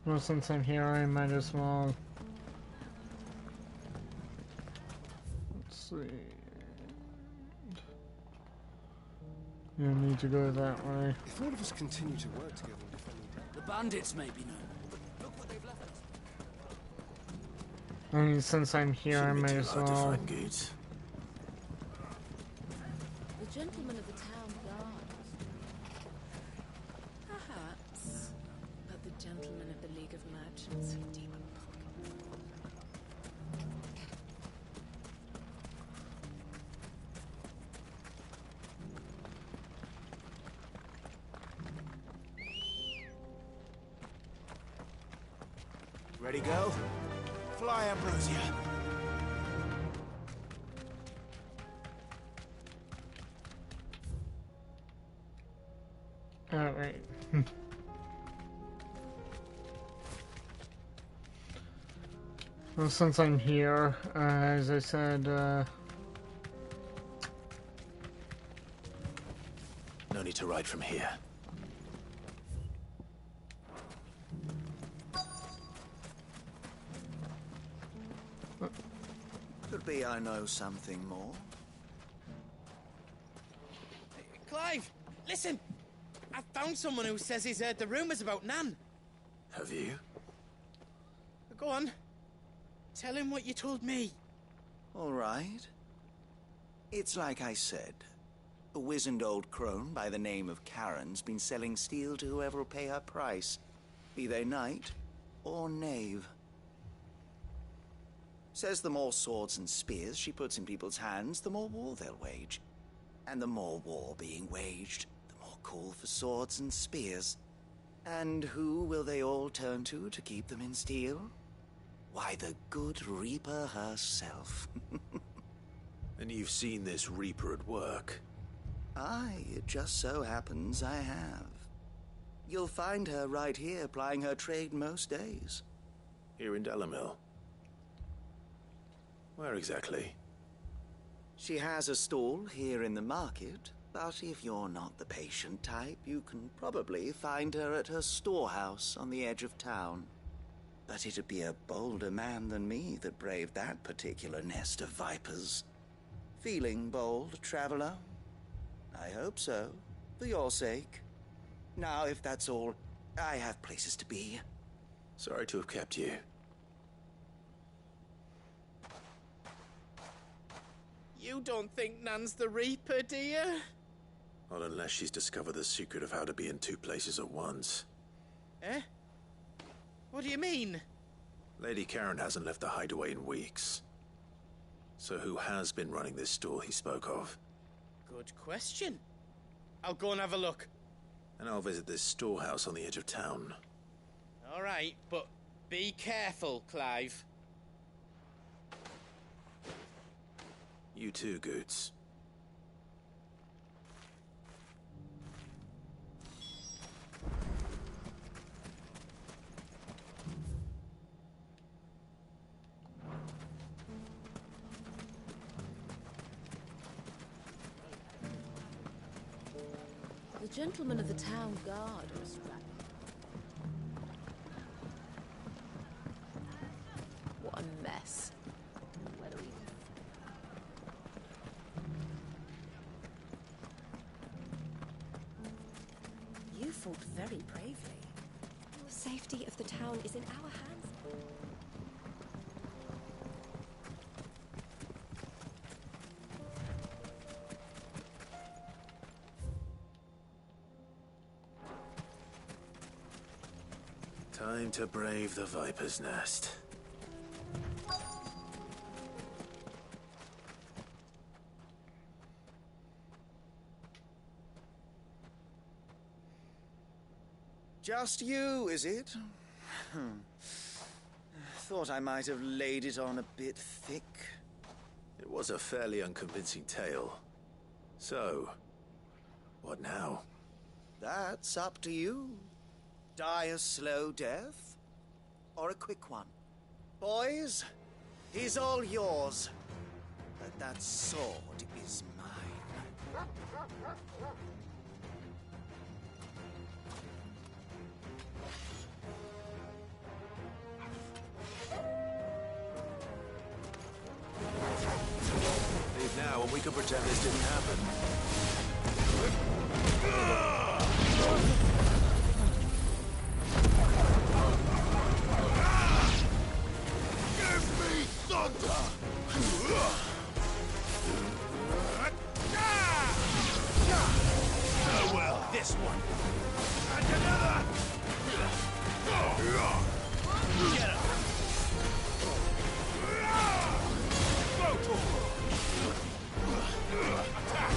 Well, since I'm here, I might as well. Let's see. You need to go that way. If all of us continue to work together in defending... The bandits may be known, but look what they've left us. I mean, since I'm here, I might as well. The gentleman of the town guard. Perhaps. But the gentleman of the League of Merchants have deeper pockets. Ready, go? Fly, Ambrosia. Alright. Well, since I'm here, as I said, No need to ride from here. Could be I know something more. Clive, listen! I've found someone who says he's heard the rumors about Nan. Have you? Go on. Tell him what you told me. All right. It's like I said. A wizened old crone by the name of Karen's been selling steel to whoever will pay her price, be they knight or knave. Says the more swords and spears she puts in people's hands, the more war they'll wage. And the more war being waged, the more call for swords and spears. And who will they all turn to keep them in steel? Why, the good Reaper herself. And you've seen this Reaper at work? Aye, it just so happens I have. You'll find her right here plying her trade most days. Here in Delamil? Where exactly? She has a stall here in the market, but if you're not the patient type, you can probably find her at her storehouse on the edge of town. But it'd be a bolder man than me that braved that particular nest of vipers. Feeling bold, traveler? I hope so, for your sake. Now, if that's all, I have places to be. Sorry to have kept you. You don't think Nan's the Reaper, do you? Not unless she's discovered the secret of how to be in two places at once. Eh? What do you mean? Lady Karen hasn't left the hideaway in weeks. So who has been running this stall he spoke of? Good question. I'll go and have a look. And I'll visit this storehouse on the edge of town. All right, but be careful, Clive. You too, Goots. The gentlemen of the town guard are strapped. What a mess. Where do we... You fought very bravely. The safety of the town is in our hands. Time to brave the Viper's Nest. Just you, is it? Thought I might have laid it on a bit thick. It was a fairly unconvincing tale. So, what now? That's up to you. Die a slow death, or a quick one. Boys, he's all yours. But that sword is mine. Leave now, and we can pretend this didn't happen. Well, this one. And another! Get him! Attack!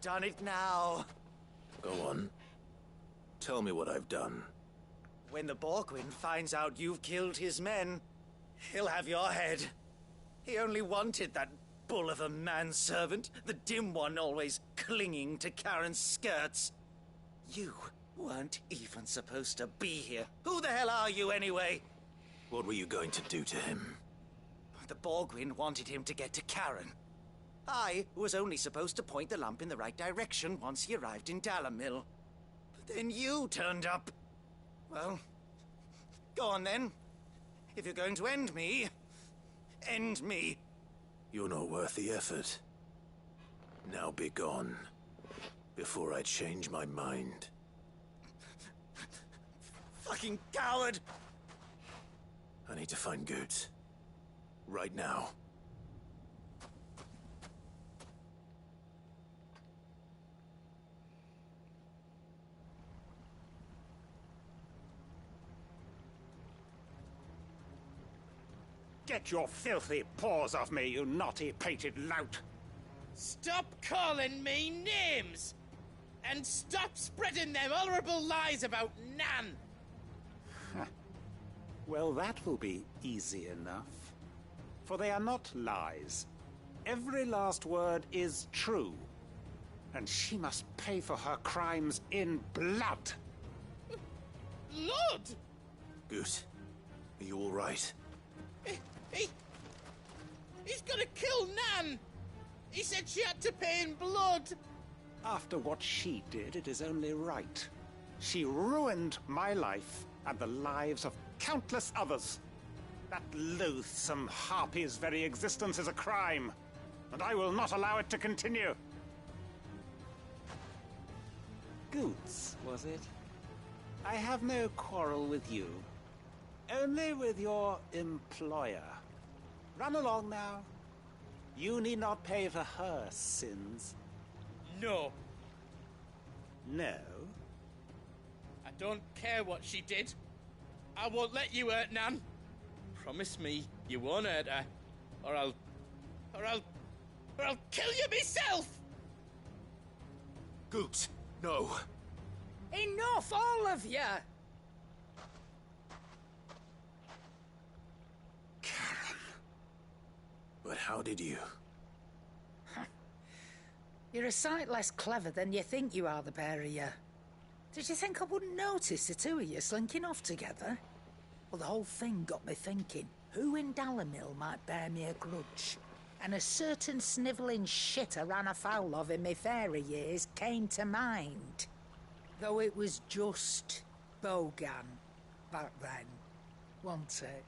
done it now. Go on. Tell me what I've done. When the Borgwyn finds out you've killed his men, he'll have your head. He only wanted that bull of a manservant, the dim one always clinging to Karen's skirts. You weren't even supposed to be here. Who the hell are you, anyway? What were you going to do to him? The Borgwyn wanted him to get to Karen. I was only supposed to point the lamp in the right direction once he arrived in Dalamil. But then you turned up. Well, go on then. If you're going to end me, end me. You're not worth the effort. Now be gone, before I change my mind. Fucking coward! I need to find Goods. Right now. Get your filthy paws off me, you naughty-pated lout! Stop calling me names! And stop spreading them horrible lies about Nan! Well, that will be easy enough. For they are not lies. Every last word is true. And she must pay for her crimes in blood. Blood? Goose, are you all right? He's gonna kill Nan! He said she had to pay in blood! After what she did, it is only right. She ruined my life and the lives of countless others. That loathsome harpy's very existence is a crime, and I will not allow it to continue. Goots, was it? I have no quarrel with you. Only with your employer. Run along now. You need not pay for her sins. No. No? I don't care what she did. I won't let you hurt Nan. Promise me you won't hurt her, or I'll kill you myself! Goots, no. Enough, all of you! But how did you? You're a sight less clever than you think you are, the pair of you. Did you think I wouldn't notice the two of you slinking off together? Well, the whole thing got me thinking, who in Dalamil might bear me a grudge? And a certain snivelling shit I ran afoul of in my fairy years came to mind. Though it was just Bogan back then, wasn't it?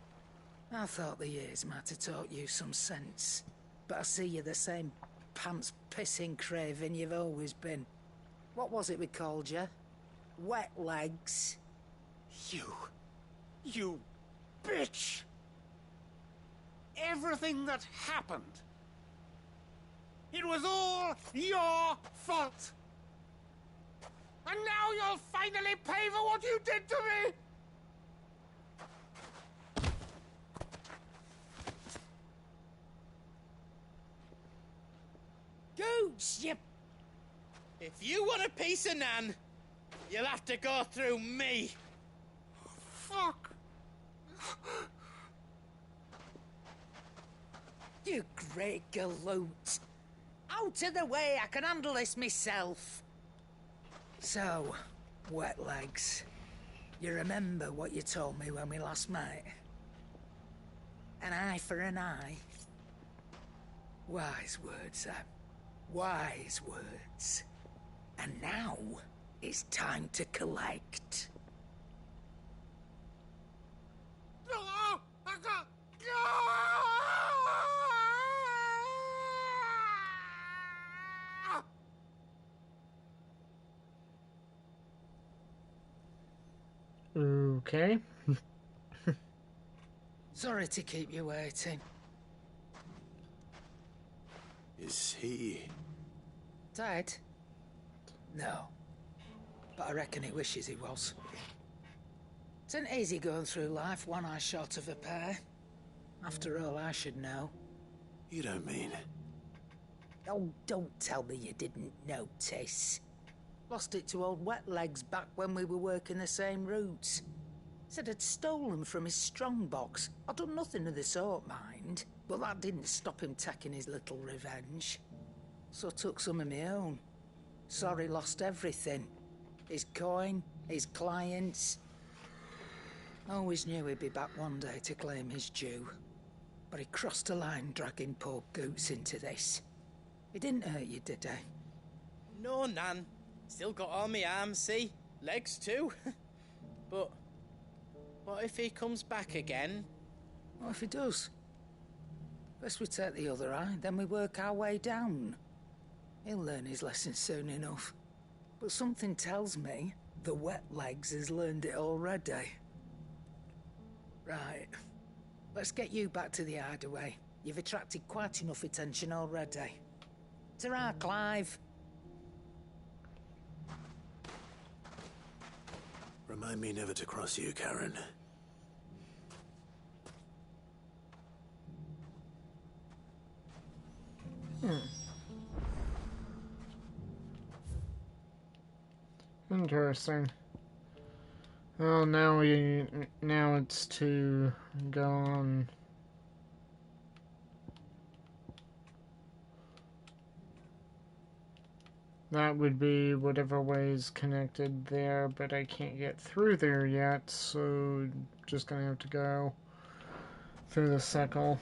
I thought the years might have taught you some sense, but I see you're the same pants-pissing craven you've always been. What was it we called you? Wet legs? You bitch! Everything that happened, it was all your fault! And now you'll finally pay for what you did to me! Goots, you... If you want a piece of Nan, you'll have to go through me. Fuck! You great galoot. Out of the way, I can handle this myself. So, wet legs, you remember what you told me when we last met? An eye for an eye. Wise words, Sam. Wise words. And now, it's time to collect. Okay. Sorry to keep you waiting. Is he... Dead? No. But I reckon he wishes he was. It isn't easy going through life one eye short of a pair. After all, I should know. You don't mean... Oh, don't tell me you didn't notice. Lost it to old Wet Legs back when we were working the same routes. Said I'd stolen from his strongbox. I'd done nothing of the sort, mind. But that didn't stop him taking his little revenge. So I took some of my own. Sorry, lost everything. His coin, his clients. Always knew he'd be back one day to claim his due. But he crossed a line dragging poor Goots into this. He didn't hurt you, did he? No, Nan. Still got all my arms, see? Legs too. But what if he comes back again? What if he does? First we take the other eye, then we work our way down. He'll learn his lesson soon enough. But something tells me the Wet Legs has learned it already. Right. Let's get you back to the hideaway. You've attracted quite enough attention already. Ta-ra, Clive. Remind me never to cross you, Karen. Interesting. Well, now it's to go on. That would be whatever way is connected there, but I can't get through there yet, so just gonna have to go through the circle.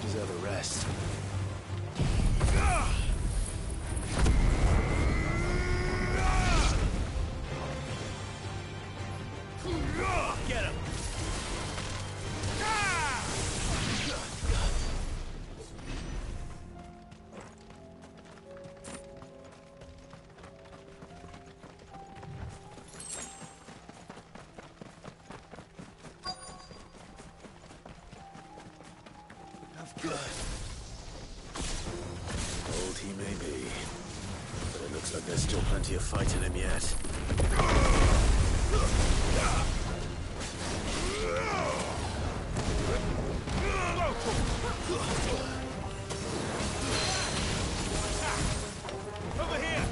Deserve a rest. Get him! Good. Old he may be, but it looks like there's still plenty of fight in him yet. Over here!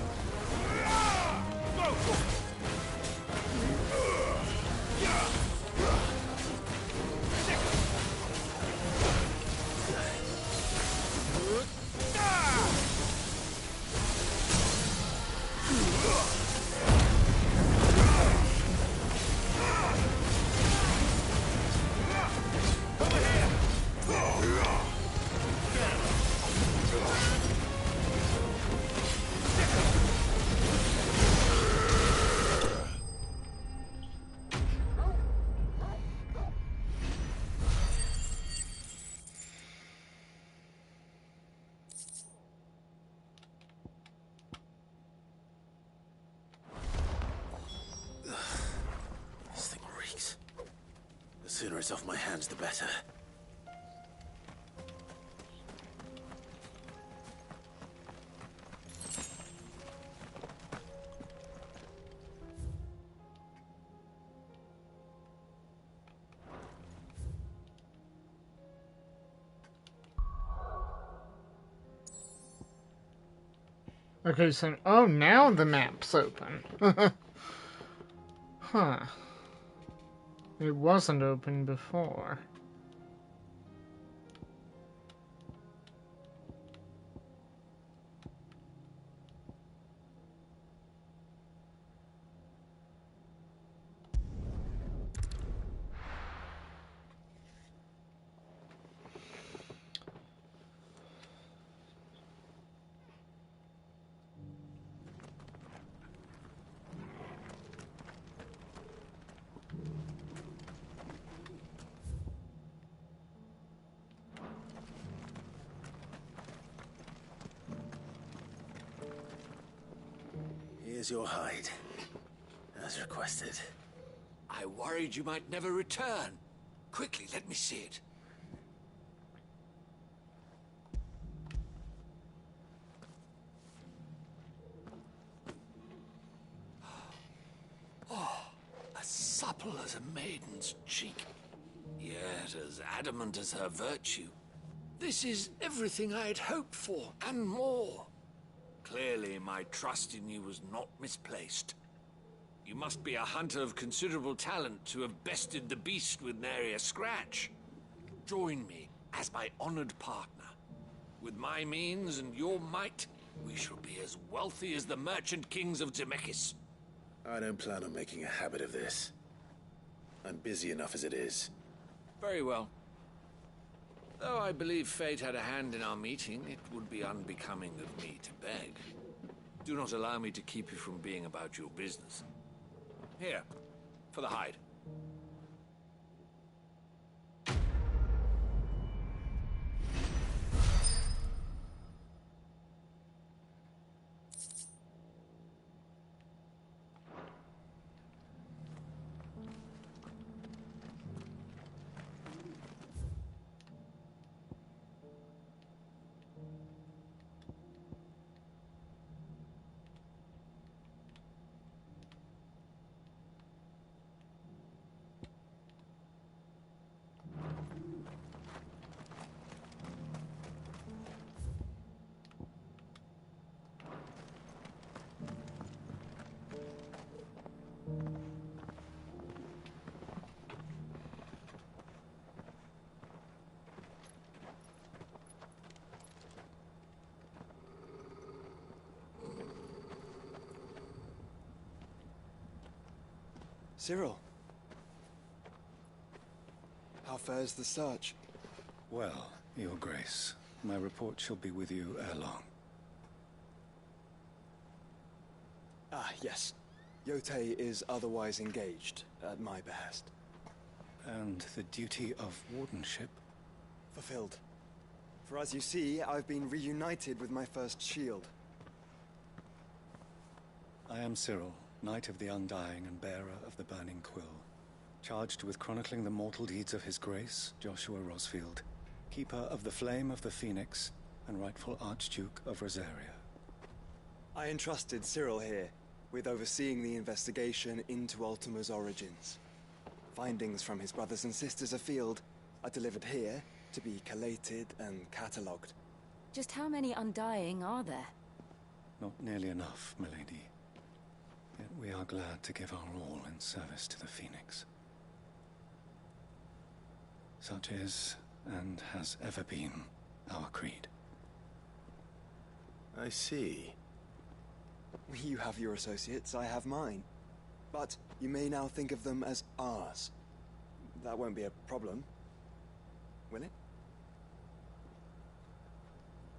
sooner it's off my hands, the better. Okay, so oh, now the map's open. Huh. It wasn't open before. Here's your hide, as requested. I worried you might never return. Quickly, let me see it. Oh, as supple as a maiden's cheek, yet as adamant as her virtue. This is everything I had hoped for, and more. Clearly, my trust in you was not misplaced. You must be a hunter of considerable talent to have bested the beast with nary a scratch. Join me as my honored partner. With my means and your might, we shall be as wealthy as the merchant kings of Zemeckis. I don't plan on making a habit of this. I'm busy enough as it is. Very well. Though I believe fate had a hand in our meeting, it would be unbecoming of me to beg. Do not allow me to keep you from being about your business. Here, for the hide. Cyril. How fares the search? Well, Your Grace, my report shall be with you ere long. Ah, yes. Yotei is otherwise engaged, at my behest. And the duty of wardenship? Fulfilled. For as you see, I've been reunited with my first shield. I am Cyril, Knight of the Undying and bearer of the Burning Quill, charged with chronicling the mortal deeds of His Grace, Joshua Rosfield, Keeper of the Flame of the Phoenix, and rightful Archduke of Rosaria. I entrusted Cyril here with overseeing the investigation into Ultima's origins. Findings from his brothers and sisters afield are delivered here to be collated and catalogued. Just how many Undying are there? Not nearly enough, milady. Yet we are glad to give our all in service to the Phoenix. Such is, and has ever been, our creed. I see. You have your associates, I have mine. But you may now think of them as ours. That won't be a problem, will it?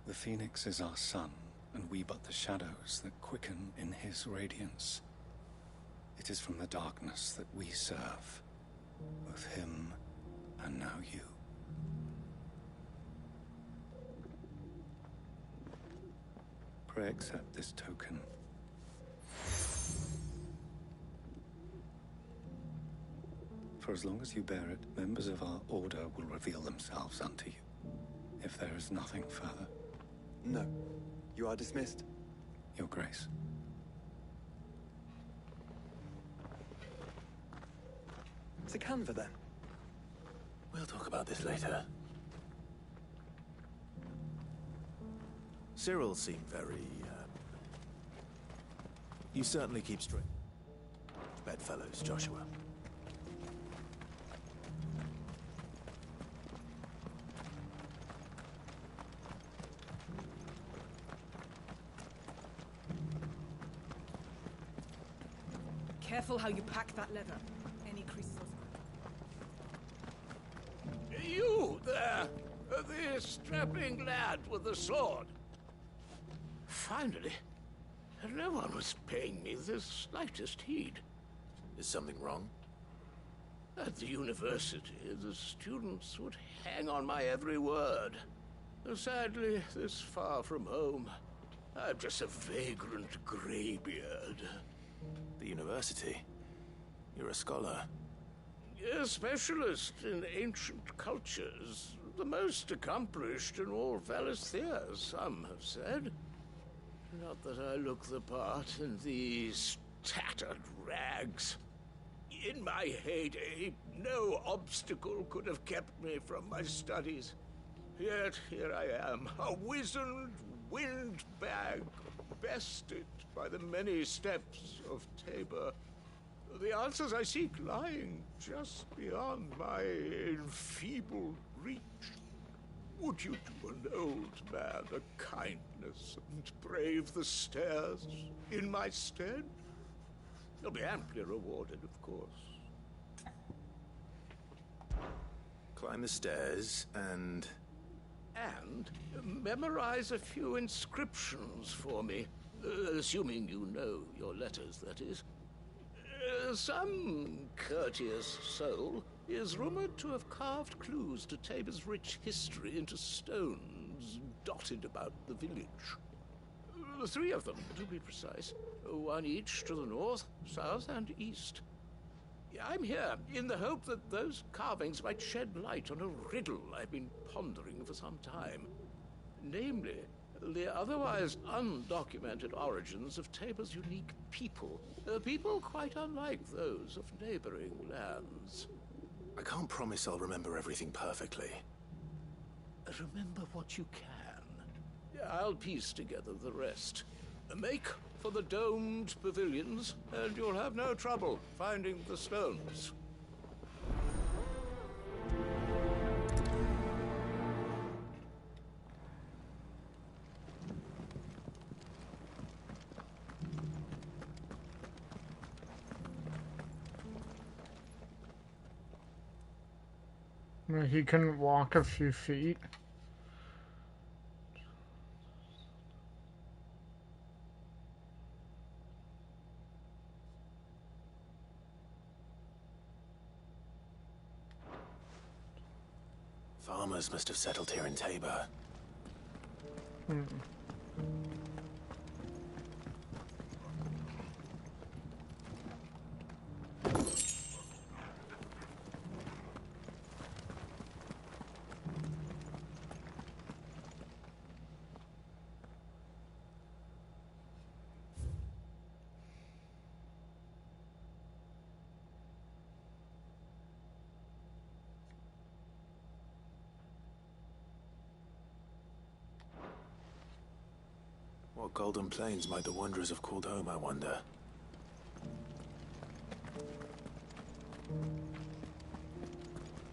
The Phoenix is our sun, and we but the shadows that quicken in his radiance. It is from the darkness that we serve, both him and now you. Pray accept this token. For as long as you bear it, members of our order will reveal themselves unto you. If there is nothing further. No. You are dismissed. Your Grace. To Canva, then. We'll talk about this later. Cyril seemed very, You certainly keep straight. Bedfellows, Joshua. Careful how you pack that leather. Any creases or... You there! The strapping lad with the sword. Finally, no one was paying me the slightest heed. Is something wrong? At the university, the students would hang on my every word. Sadly, this far from home, I'm just a vagrant greybeard. The university? You're a scholar. A specialist in ancient cultures. The most accomplished in all Valisthea, some have said. Not that I look the part in these tattered rags. In my heyday, no obstacle could have kept me from my studies. Yet here I am, a wizened windbag, bested by the many steps of Tabor. The answers I seek lying just beyond my enfeebled reach. Would you do an old man a kindness and brave the stairs in my stead? You'll be amply rewarded, of course. Climb the stairs and... And memorize a few inscriptions for me. Assuming you know your letters, that is. Some courteous soul is rumored to have carved clues to Tabor's rich history into stones dotted about the village. 3 of them, to be precise. 1 each to the north, south, and east. I'm here in the hope that those carvings might shed light on a riddle I've been pondering for some time. Namely, the otherwise undocumented origins of Tabor's unique people. People quite unlike those of neighboring lands. I can't promise I'll remember everything perfectly. Remember what you can. I'll piece together the rest. Make for the domed pavilions, and you'll have no trouble finding the stones. He couldn't walk a few feet. Farmers must have settled here in Tabor. What golden plains might the wanderers have called home, I wonder?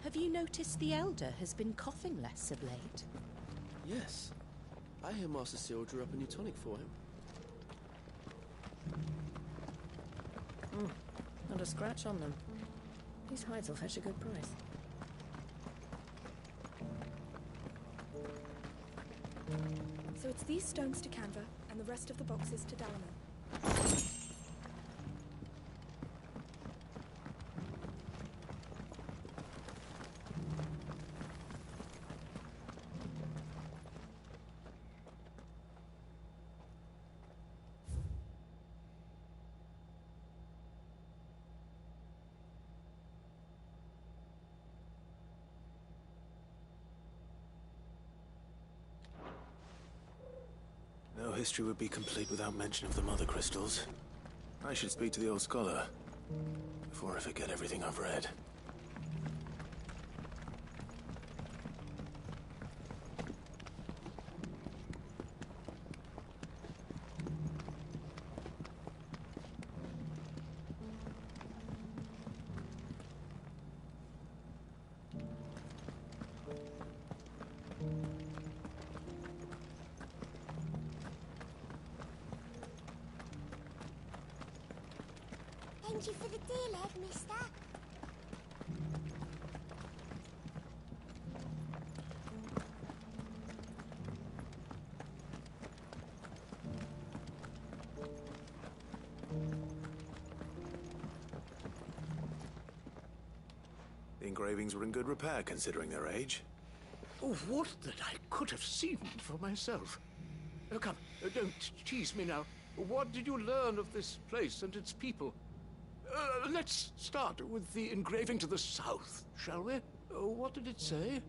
Have you noticed the Elder has been coughing less of late? Yes. I hear Master Cyril drew up a new tonic for him. Not a scratch on them. These hides will fetch a good price. So it's these stones to Canva, and the rest of the boxes to Dalamir. history would be complete without mention of the mother crystals. I should speak to the old scholar before I forget everything I've read. Thank you for the deal, Ed, mister. The engravings were in good repair considering their age. Oh, would that I could have seen for myself. Oh, come, don't tease me now. What did you learn of this place and its people? Let's start with the engraving to the south, shall we? What did it say?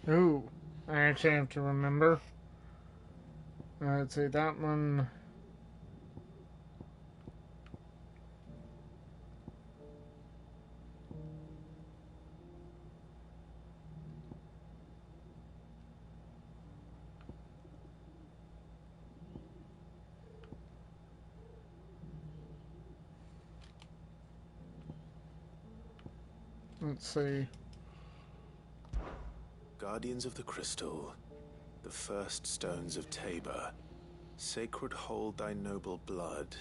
Ooh, I actually have to remember. Let's see, that one. Let's see. Guardians of the Crystal, the first stones of Tabor. Sacred hold thy noble blood,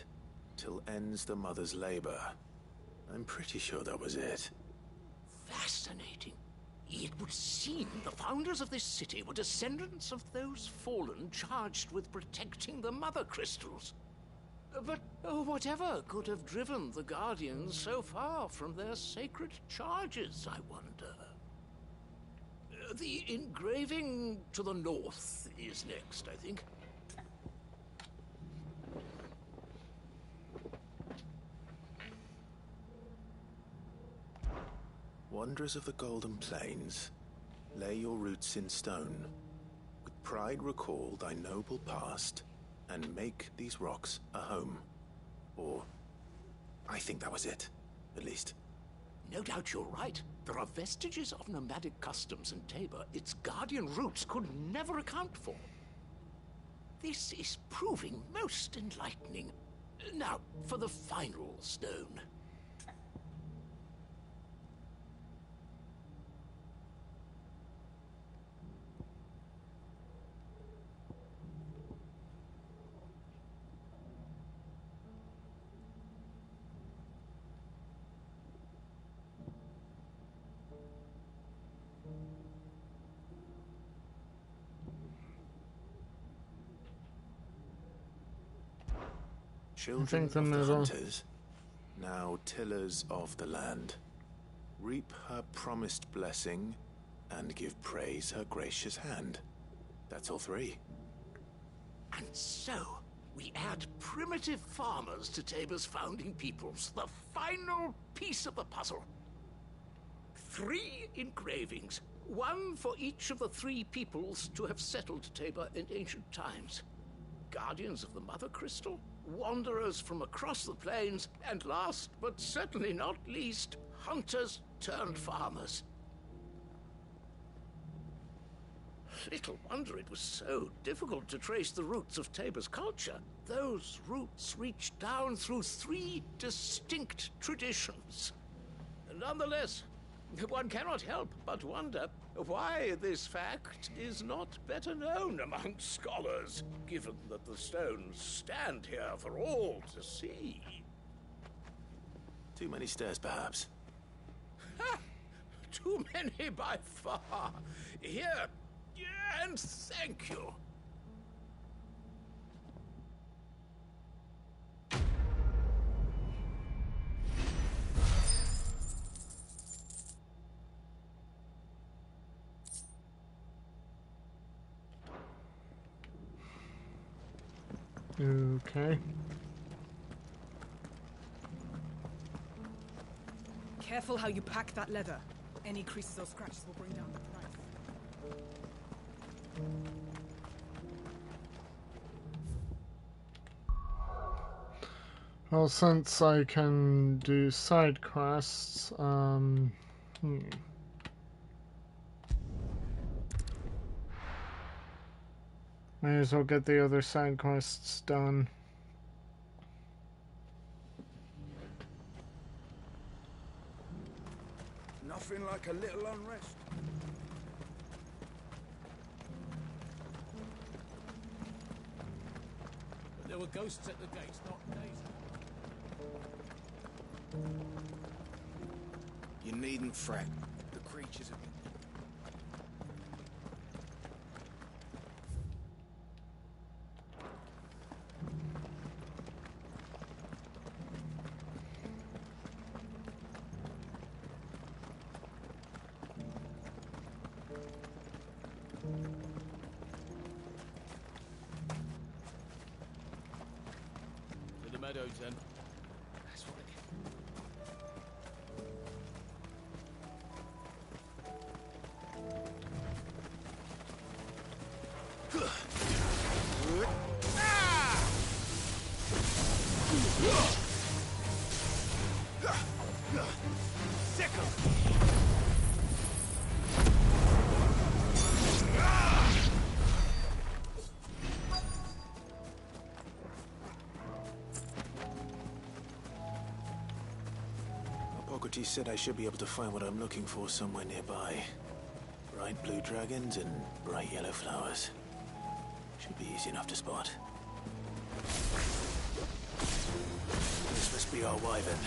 till ends the mother's labor. I'm pretty sure that was it. Fascinating. It would seem the founders of this city were descendants of those fallen charged with protecting the mother crystals. But whatever could have driven the Guardians so far from their sacred charges, I wonder? The engraving to the north is next, I think. Wanderers of the Golden Plains, lay your roots in stone. With pride recall thy noble past, and make these rocks a home. Or, I think that was it, at least. No doubt you're right. There are vestiges of nomadic customs in Tabor its guardian roots could never account for. This is proving most enlightening. Now, for the final stone. Children of the hunters, now tillers of the land, reap her promised blessing and give praise her gracious hand. That's all three. And so, we add primitive farmers to Tabor's founding peoples, the final piece of the puzzle. 3 engravings, one for each of the 3 peoples to have settled Tabor in ancient times. Guardians of the Mother Crystal, wanderers from across the plains, and last but certainly not least, hunters turned farmers. Little wonder it was so difficult to trace the roots of Tabor's culture. Those roots reach down through 3 distinct traditions. Nonetheless, one cannot help but wonder why this fact is not better known among scholars, given that the stones stand here for all to see. Too many stairs, perhaps. Ha! Too many by far. Here, and thank you. Okay. Careful how you pack that leather. Any creases or scratches will bring down the price. Well, since I can do side quests, May as well get the other side quests done. Nothing like a little unrest. But there were ghosts at the gates, not days. You needn't fret. The creatures have been... To the meadows, then. That's what Hippocrates said I should be able to find what I'm looking for somewhere nearby. Bright blue dragons and bright yellow flowers. Should be easy enough to spot. This must be our wyvern.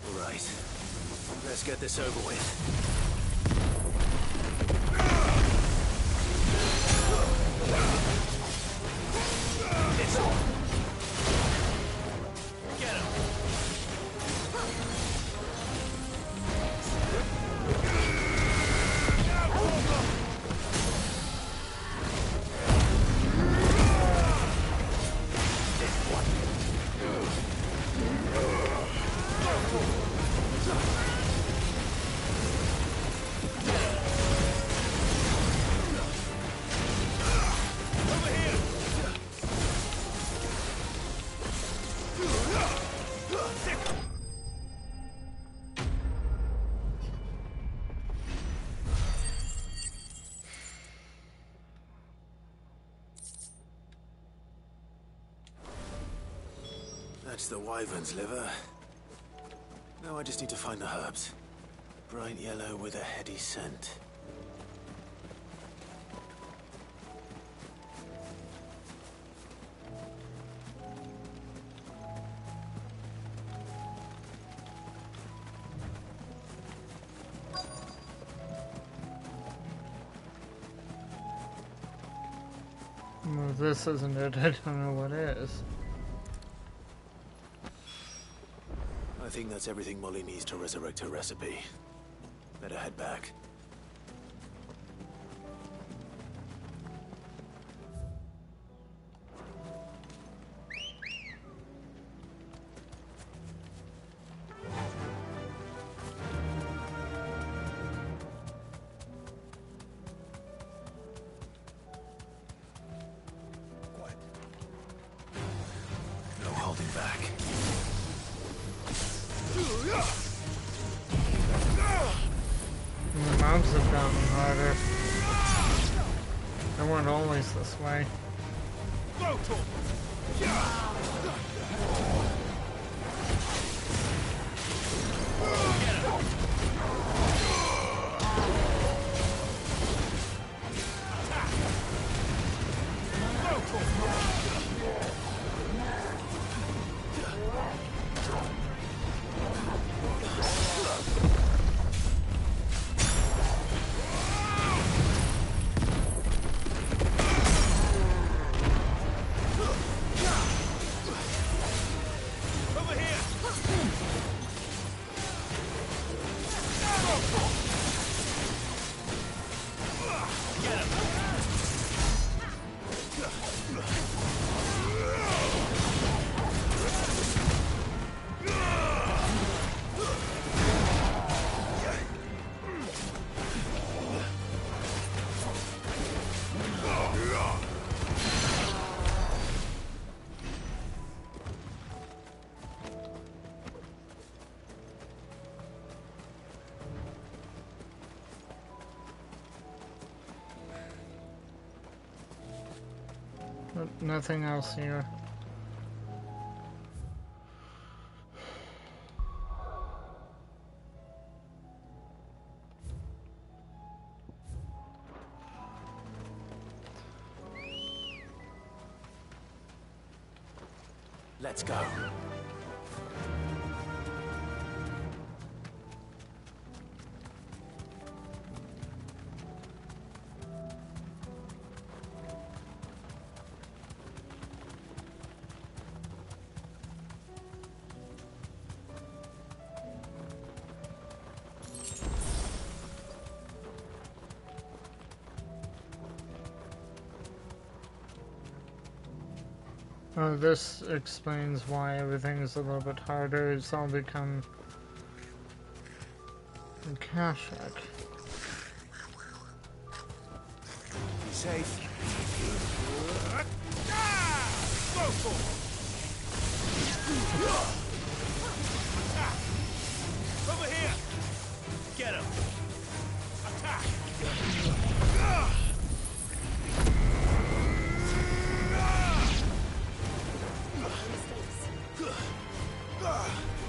All right. Let's get this over with. It's on. Get him. That's the wyvern's liver. Now I just need to find the herbs. Bright yellow with a heady scent. Well, if this isn't it, I don't know what is. I think that's everything Molly needs to resurrect her recipe. Better head back. No holding back. The mobs have gotten harder. They weren't always this way. Nothing else here. Let's go. Oh, this explains why everything's a little bit harder. It's all become Akashic. Be safe. Over here! Get him! Attack!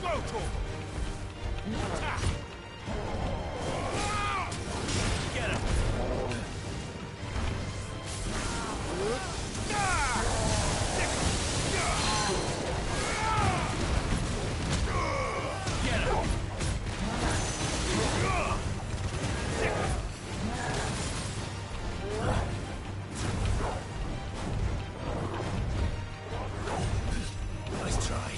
Go, Tor! Attack! Get him! Get him! Nice try.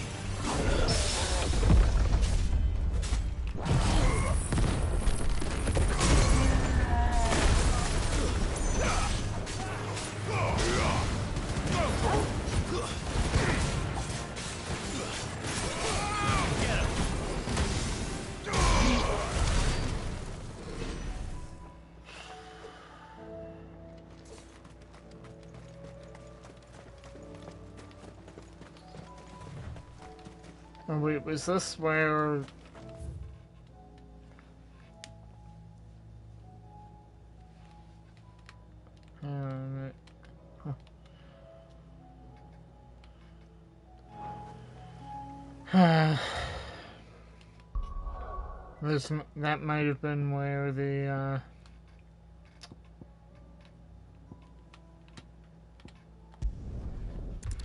Oh wait, was this where... that might have been where the,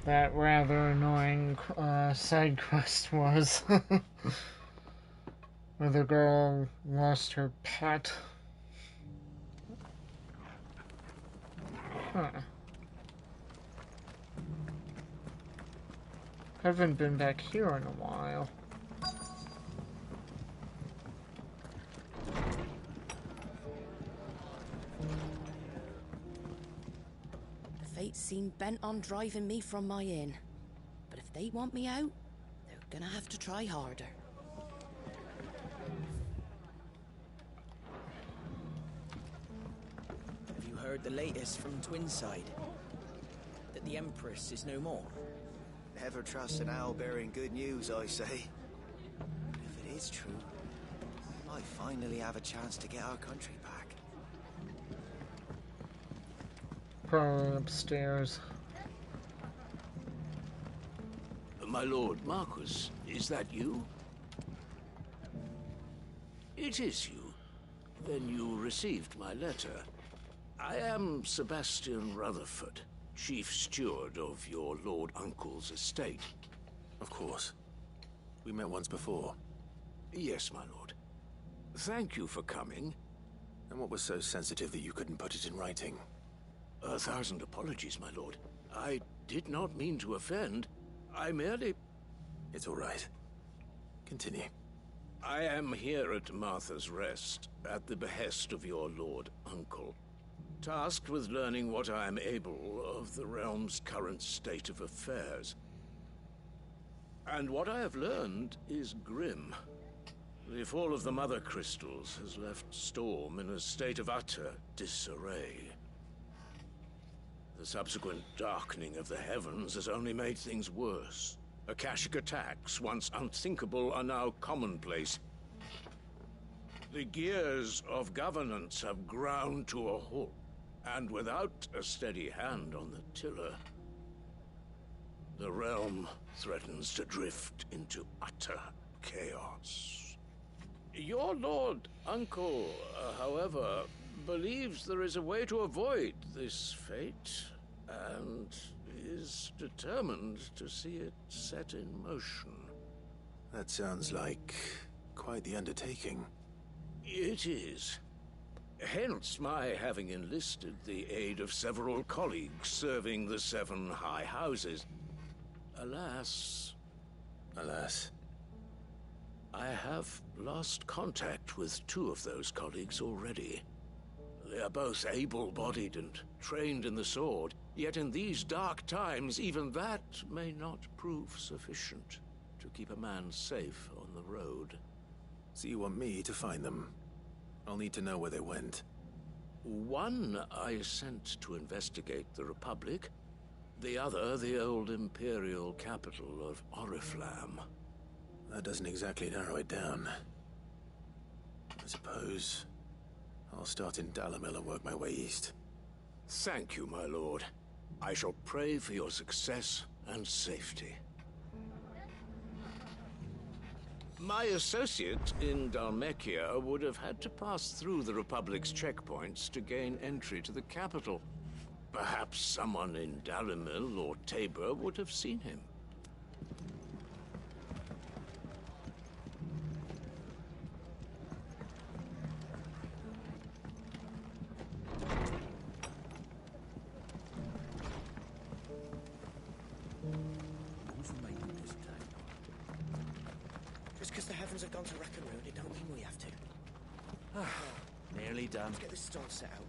that rather annoying, side quest was. Where the girl lost her pet. Huh. Haven't been back here in a while. The fates seem bent on driving me from my inn. But if they want me out, they're gonna have to try harder. Have you heard the latest from Twinside? That the Empress is no more? Never trust an owl bearing good news, I say. If it is true, we might finally have a chance to get our country back. Probably upstairs. My lord Marquis, is that you? It is you. Then you received my letter. I am Sebastian Rutherford, Chief Steward of your Lord Uncle's estate. Of course. We met once before. Yes, my lord. Thank you for coming. And what was so sensitive that you couldn't put it in writing? 1,000 apologies, my lord. I did not mean to offend. I merely... It's all right. Continue. I am here at Martha's Rest, at the behest of your Lord Uncle, tasked with learning what I am able of the realm's current state of affairs. And what I have learned is grim. The fall of the Mother Crystals has left Storm in a state of utter disarray. The subsequent darkening of the heavens has only made things worse. Akashic attacks, once unthinkable, are now commonplace. The gears of governance have ground to a halt, and without a steady hand on the tiller, The realm threatens to drift into utter chaos. Your Lord Uncle, however, believes there is a way to avoid this fate, and is determined to see it set in motion. That sounds like quite the undertaking. It is. Hence my having enlisted the aid of several colleagues serving the 7 high houses. Alas, I have lost contact with 2 of those colleagues already. They are both able-bodied and trained in the sword, yet in these dark times, even that may not prove sufficient to keep a man safe on the road. So you want me to find them? I'll need to know where they went. One I sent to investigate the Republic, the other the old Imperial capital of Oriflamme. That doesn't exactly narrow it down. I suppose I'll start in Dalamil and work my way east. Thank you, my lord. I shall pray for your success and safety. My associate in Dhalmekia would have had to pass through the Republic's checkpoints to gain entry to the capital. Perhaps someone in Dalamil or Tabor would have seen him. Just because the heavens have gone to Rackaroon, it don't mean we have to. Nearly done. Let's get this stall set out.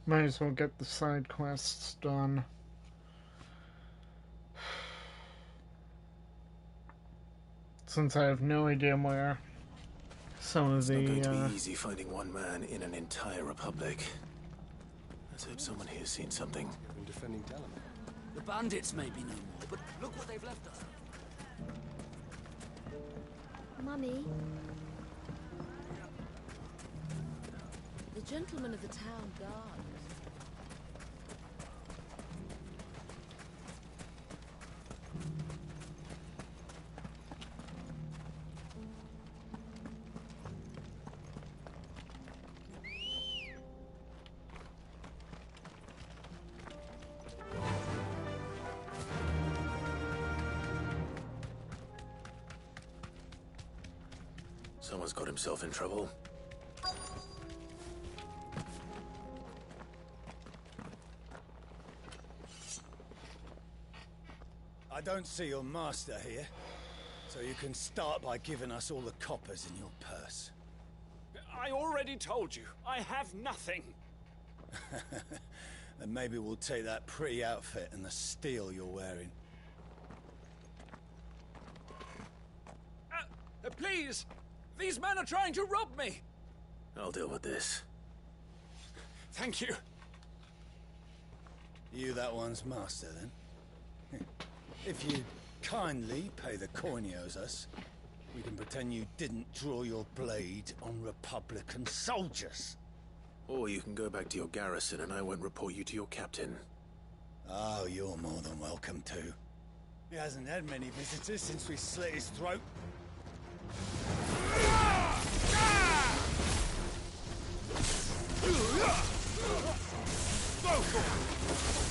Might as well get the side quests done. Since I have no idea where some of it's the... not going to be easy finding one man in an entire republic. Let's hope someone here's seen something. Been defending Dalamir. The bandits may be no more, but look what they've left us. Mummy? The gentlemen of the town guard. Someone's got himself in trouble. I don't see your master here, so you can start by giving us all the coppers in your purse. I already told you, I have nothing. Then maybe we'll take that pretty outfit and the steel you're wearing. Please! These men are trying to rob me! I'll deal with this. Thank you. You that one's master, then? If you kindly pay the coin he owes us, we can pretend you didn't draw your blade on Republican soldiers. Or you can go back to your garrison and I won't report you to your captain. Oh, you're more than welcome to. He hasn't had many visitors since we slit his throat. Go for it!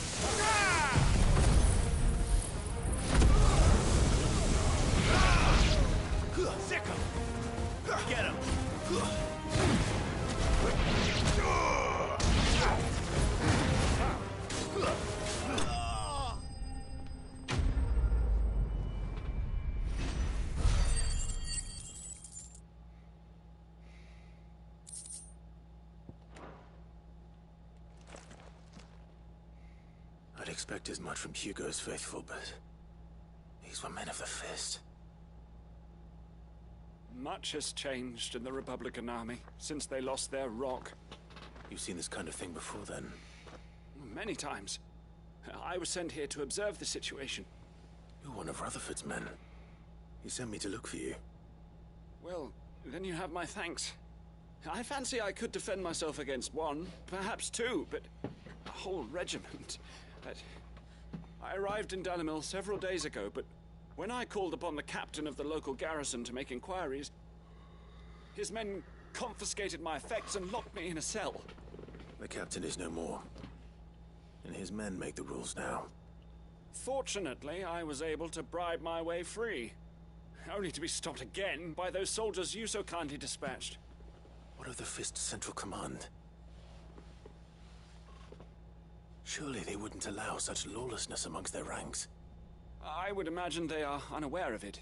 expect as much from Hugo's faithful, but these were men of the Fist. Much has changed in the Republican army since they lost their rock. You've seen this kind of thing before, then? Many times. I was sent here to observe the situation. You're one of Rutherford's men. He sent me to look for you. Well, then you have my thanks. I fancy I could defend myself against one, perhaps two, but a whole regiment. I arrived in Dalimil several days ago, but when I called upon the captain of the local garrison to make inquiries, his men confiscated my effects and locked me in a cell. The captain is no more, and his men make the rules now. Fortunately, I was able to bribe my way free, only to be stopped again by those soldiers you so kindly dispatched. What of the Fist Central Command? Surely they wouldn't allow such lawlessness amongst their ranks. I would imagine they are unaware of it.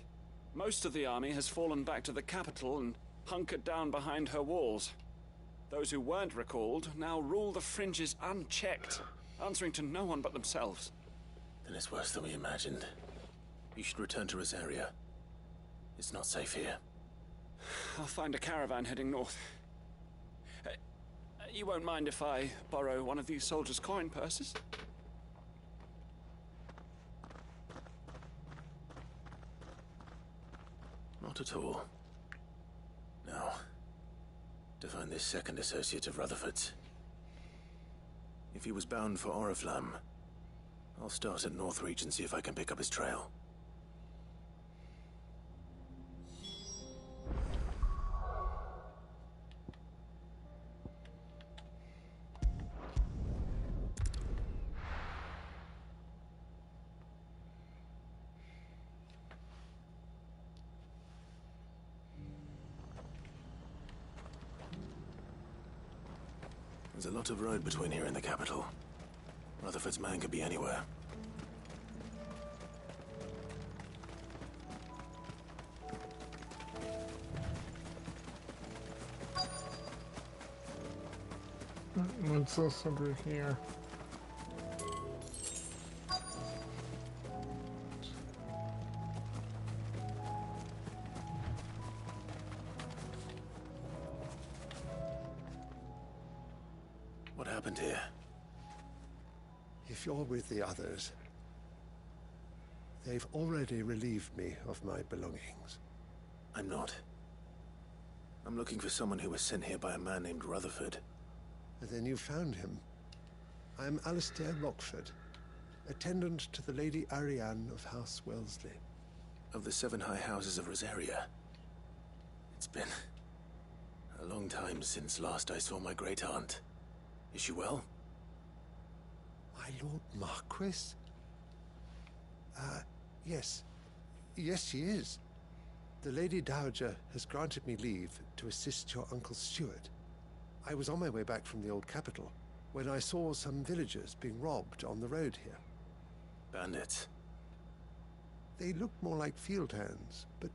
Most of the army has fallen back to the capital and hunkered down behind her walls. Those who weren't recalled now rule the fringes unchecked, answering to no one but themselves. Then it's worse than we imagined. You should return to Rosaria. It's not safe here. I'll find a caravan heading north. You won't mind if I borrow one of these soldiers' coin purses? Not at all. Now, to find this second associate of Rutherford's. If he was bound for Oriflamme, I'll start at Northreach and see if I can pick up his trail. There's a lot of road between here and the capital. Rutherford's man could be anywhere. What's this over here? What happened here? If you're with the others, they've already relieved me of my belongings. I'm not. I'm looking for someone who was sent here by a man named Rutherford. Then you found him. I'm Alistair Rockford, attendant to the Lady Ariane of House Wellesley. Of the 7 high houses of Rosaria. It's been a long time since last I saw my great-aunt. Is she well? My Lord Marquis? Yes. Yes, she is. The Lady Dowager has granted me leave to assist your Uncle Stuart. I was on my way back from the old capital when I saw some villagers being robbed on the road here. Bandits? They looked more like field hands, but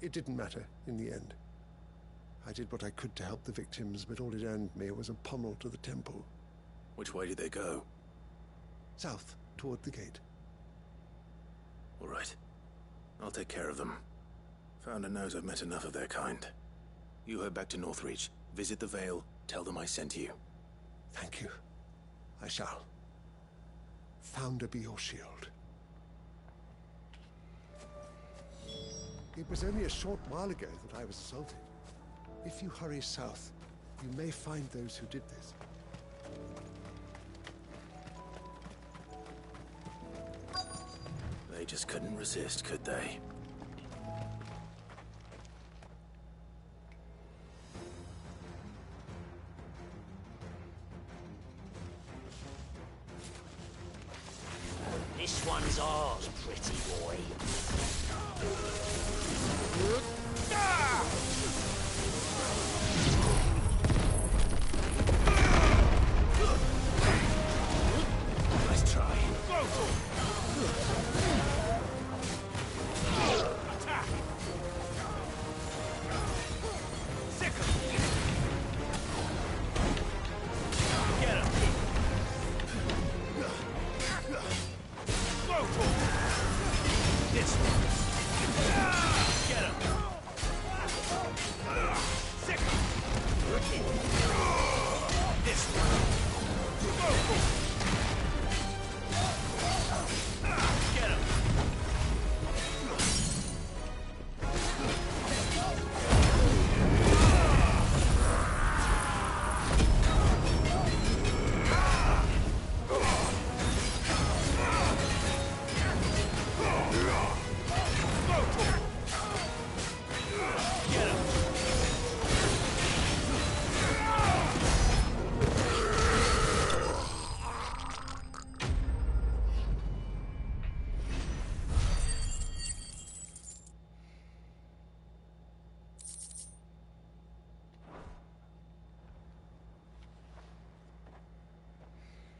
it didn't matter in the end. I did what I could to help the victims, but all it earned me was a pommel to the temple. Which way did they go? South, toward the gate. All right. I'll take care of them. Founder knows I've met enough of their kind. You head back to Northreach, visit the Vale, tell them I sent you. Thank you. I shall. Founder be your shield. It was only a short while ago that I was assaulted. If you hurry south, you may find those who did this. They just couldn't resist, could they? This one's ours, pretty boy. Nice try. Attack! Sickle! Get him!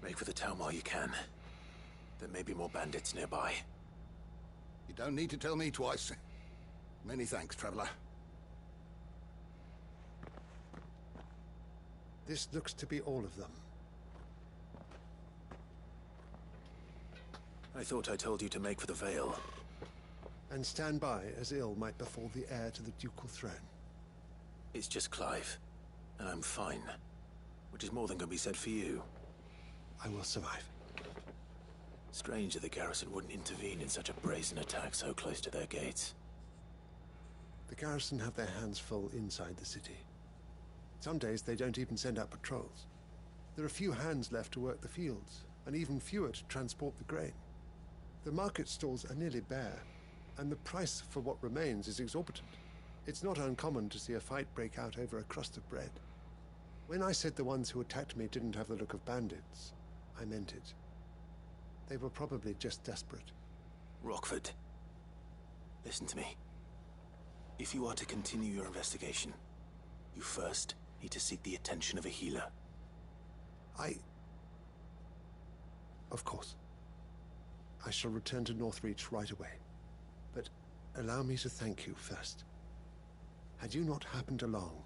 Make for the town while you can. There may be more bandits nearby. You don't need to tell me twice. Many thanks, traveler. This looks to be all of them. I thought I told you to make for the Vale. And stand by, as ill might befall the heir to the ducal throne. It's just Clive, and I'm fine. Which is more than can be said for you. I will survive. Strange that the garrison wouldn't intervene in such a brazen attack so close to their gates. The garrison have their hands full inside the city. Some days they don't even send out patrols. There are few hands left to work the fields, and even fewer to transport the grain. The market stalls are nearly bare, and the price for what remains is exorbitant. It's not uncommon to see a fight break out over a crust of bread. When I said the ones who attacked me didn't have the look of bandits, I meant it. They were probably just desperate. Rockford, listen to me. If you are to continue your investigation, you first need to seek the attention of a healer. Of course. I shall return to Northreach right away. But allow me to thank you first. Had you not happened along,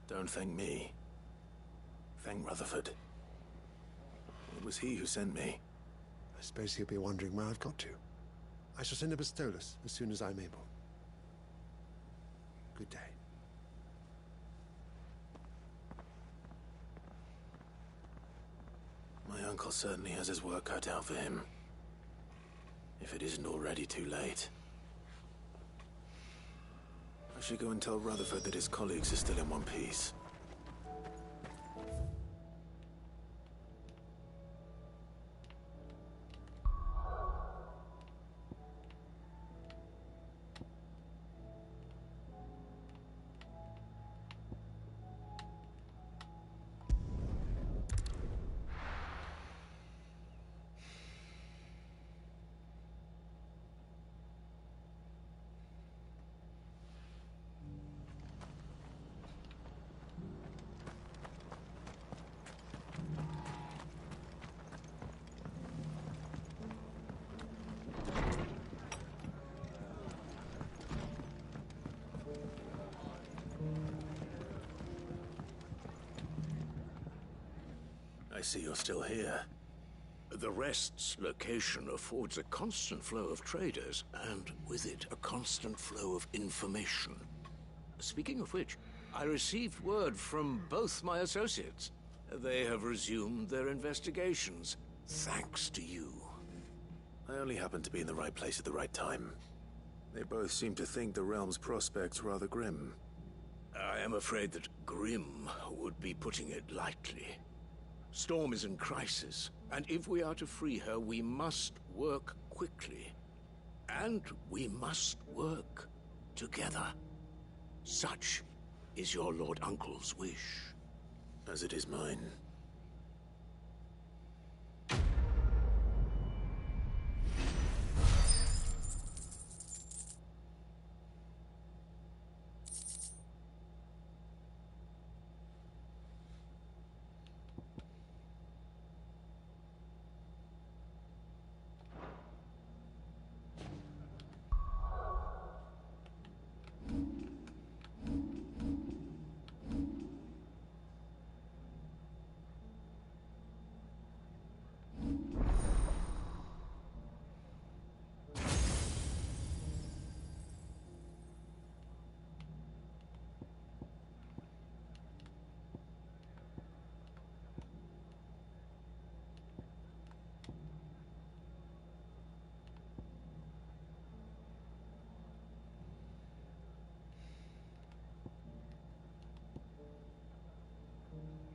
Don't thank me. Thank Rutherford. It was he who sent me. I suppose he'll be wondering where I've got to. I shall send a Bistolus as soon as I'm able. Good day. My uncle certainly has his work cut out for him. If it isn't already too late. I should go and tell Rutherford that his colleagues are still in one piece. I see you're still here. The Rest's location affords a constant flow of traders, and with it, a constant flow of information. Speaking of which, I received word from both my associates. They have resumed their investigations, thanks to you. I only happened to be in the right place at the right time. They both seem to think the realm's prospects rather grim. I am afraid that grim would be putting it lightly. Storm is in crisis, and if we are to free her, we must work quickly. And we must work together. Such is your Lord Uncle's wish. As it is mine.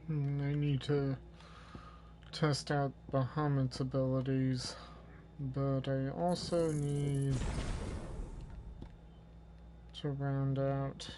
I need to test out Bahamut's abilities, but I also need to round out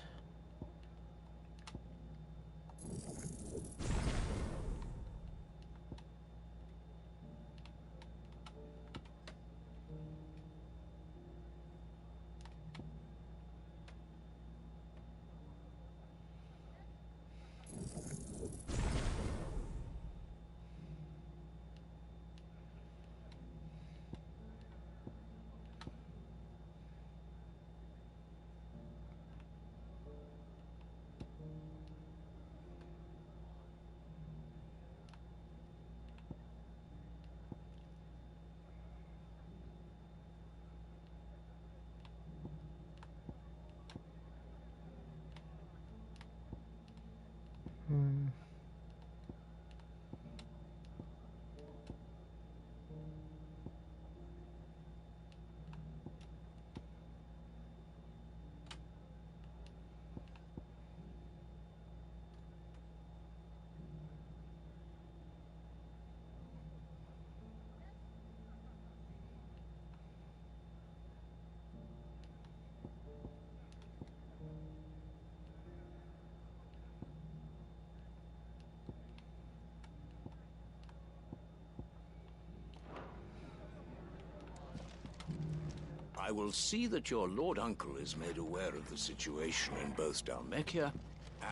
I will see that your Lord Uncle is made aware of the situation in both Dalmekia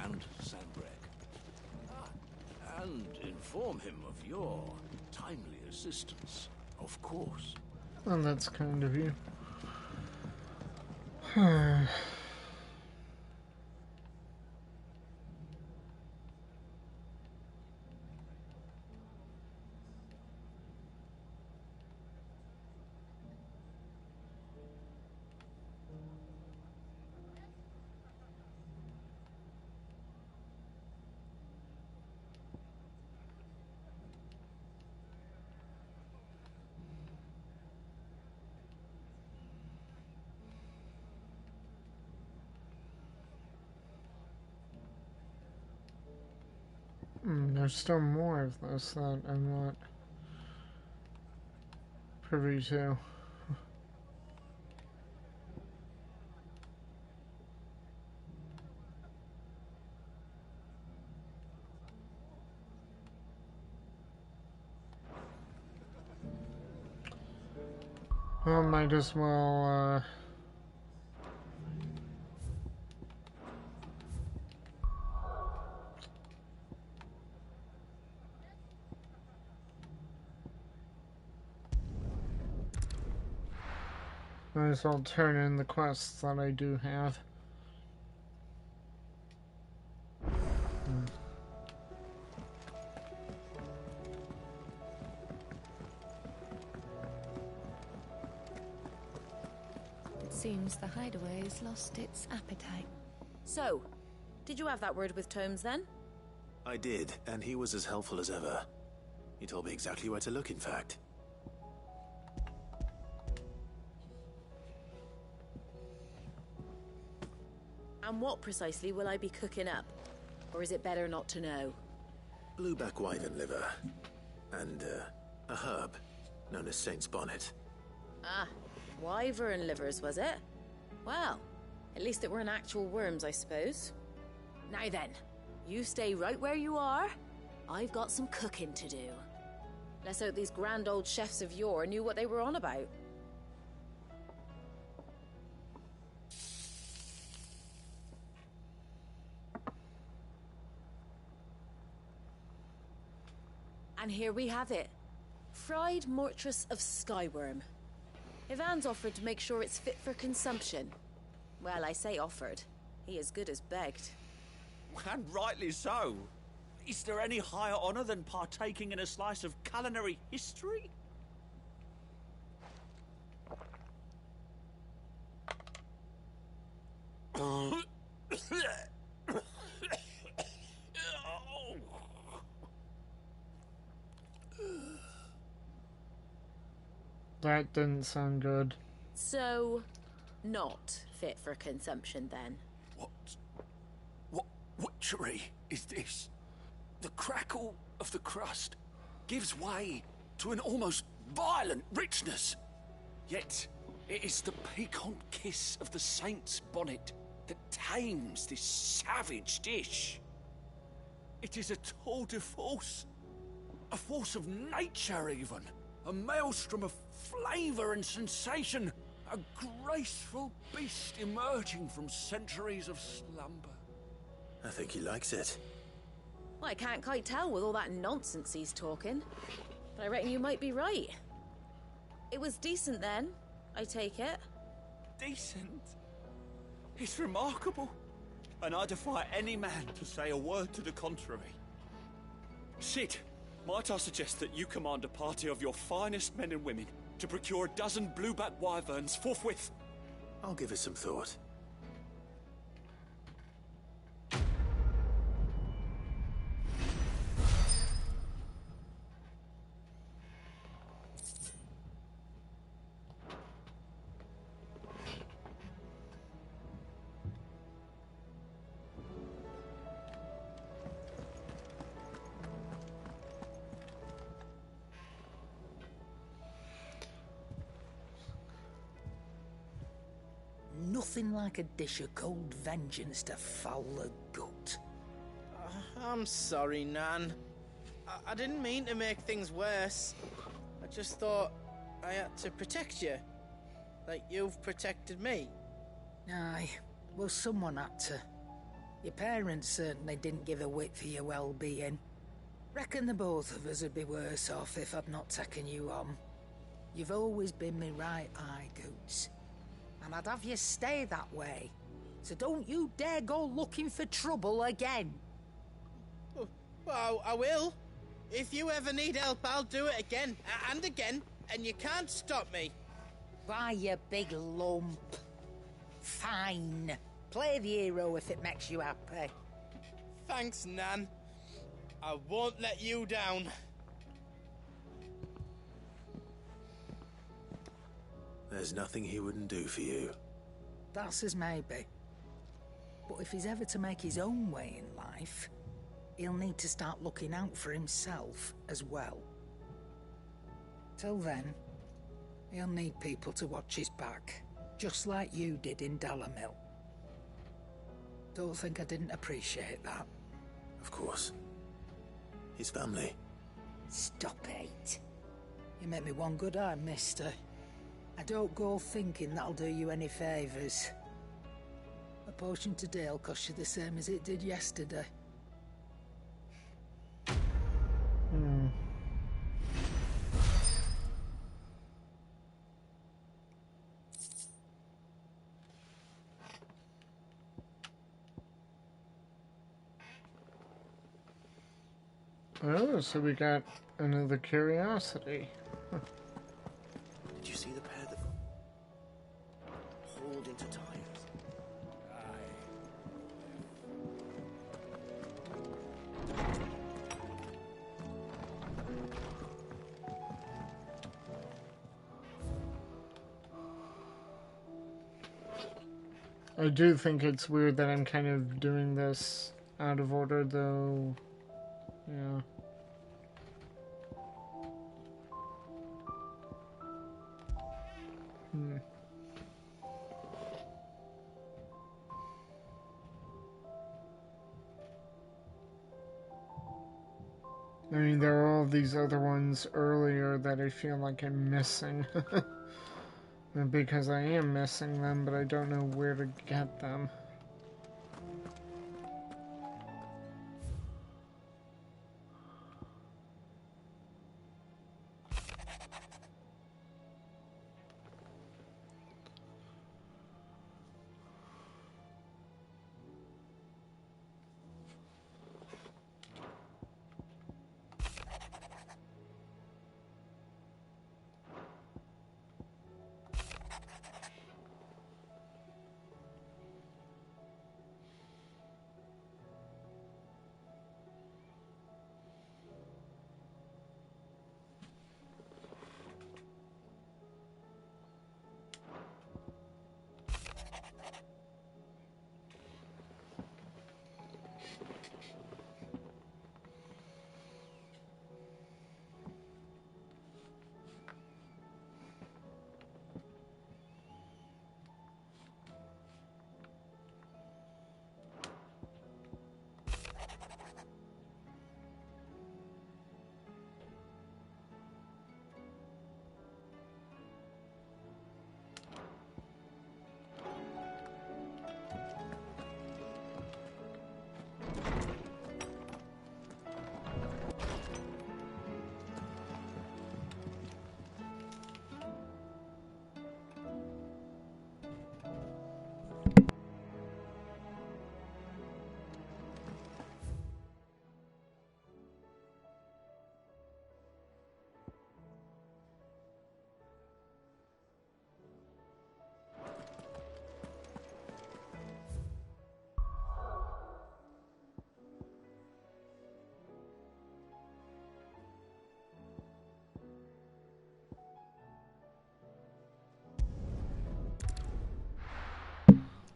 and Sanbrek. And inform him of your timely assistance, of course. Well, that's kind of you. There's still more of this that I'm not privy to. Well, might as well, might as well turn in the quests that I do have. It seems the hideaway's lost its appetite. So, did you have that word with Tomes then? I did, and he was as helpful as ever. He told me exactly where to look, in fact. And what precisely will I be cooking up? Or is it better not to know? Blueback wyvern liver. And, a herb known as Saint's Bonnet. Ah, wyvern livers, was it? Well, at least it weren't actual worms, I suppose. Now then, you stay right where you are. I've got some cooking to do. Let's hope these grand old chefs of yore knew what they were on about. And here we have it. Fried mortress of skyworm. Ivan's offered to make sure it's fit for consumption. Well, I say offered. He as good as begged. And rightly so. Is there any higher honor than partaking in a slice of culinary history? That didn't sound good. So, not fit for consumption then? What witchery is this? The crackle of the crust gives way to an almost violent richness. Yet, it is the piquant kiss of the saint's bonnet that tames this savage dish. It is a tour de force. A force of nature, even. A maelstrom of flavor and sensation. A graceful beast emerging from centuries of slumber. I think he likes it. Well, I can't quite tell with all that nonsense he's talking. But I reckon you might be right. It was decent then, I take it. Decent? It's remarkable. And I defy any man to say a word to the contrary. Sid, might I suggest that you command a party of your finest men and women to procure a dozen blueback wyverns forthwith? I'll give it some thought. nothing like a dish of cold vengeance to foul the gut. I'm sorry, Nan. I didn't mean to make things worse. I just thought I had to protect you. Like you've protected me. Aye, well, someone had to. Your parents certainly didn't give a whit for your well-being. Reckon the both of us would be worse off if I'd not taken you on. You've always been me right eye, Goots. And I'd have you stay that way. So don't you dare go looking for trouble again. Well, I will. If you ever need help, I'll do it again and again, and you can't stop me. Why, you big lump. Fine. Play the hero if it makes you happy. Thanks, Nan. I won't let you down. There's nothing he wouldn't do for you. That's as maybe. But if he's ever to make his own way in life, he'll need to start looking out for himself as well. Till then, he'll need people to watch his back, just like you did in Dalamil. Don't think I didn't appreciate that. Of course. His family. Stop it. You make me one good eye, mister. I don't go thinking that'll do you any favours. A potion today'll cost you the same as it did yesterday. Oh, so we got another curiosity. Huh. Did you see the pair that hauled into tires? I do think it's weird that I'm kind of doing this out of order, though. Yeah. I mean, there are all these other ones earlier that I feel like I'm missing. Because I am missing them, but I don't know where to get them.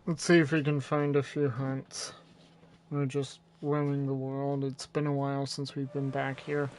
Let's see if we can find a few hunts. We're just roaming the world. It's been a while since we've been back here.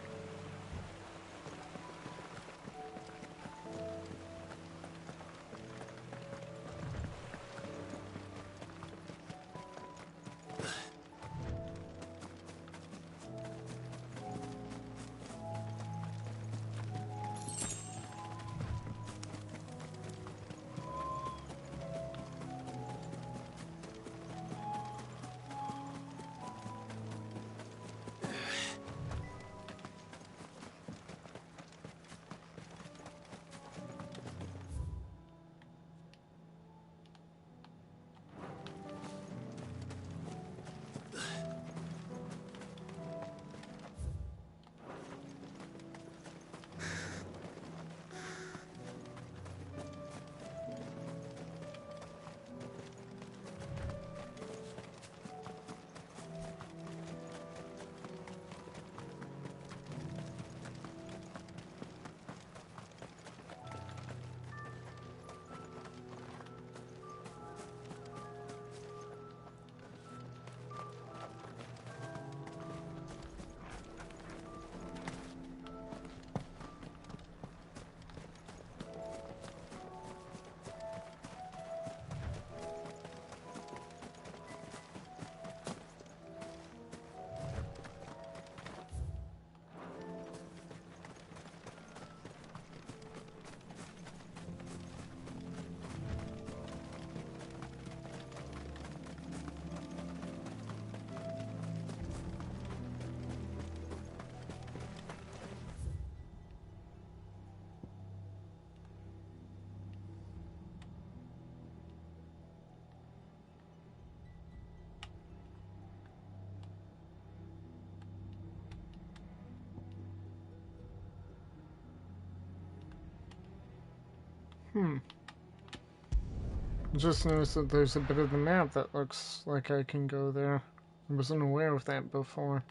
Just noticed that there's a bit of the map that looks like I can go there. I wasn't aware of that before.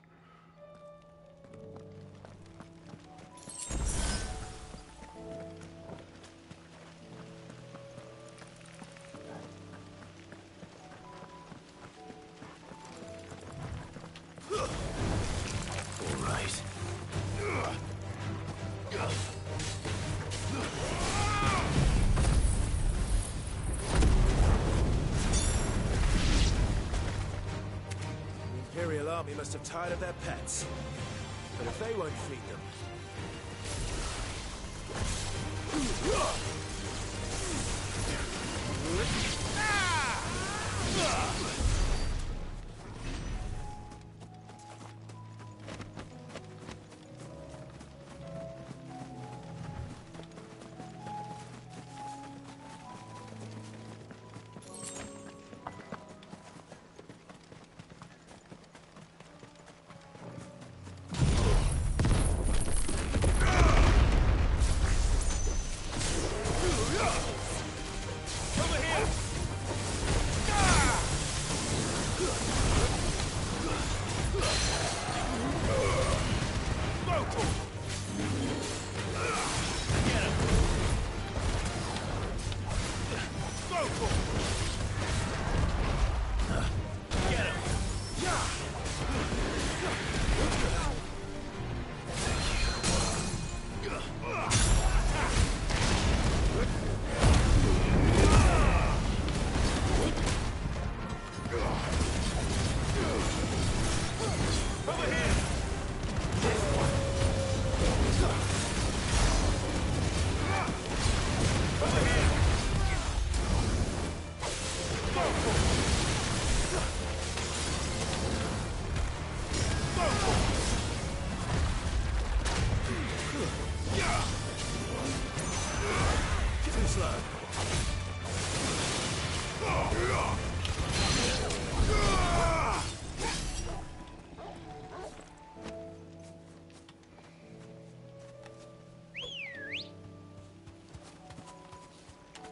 Army must have tired of their pets. But if they won't feed them...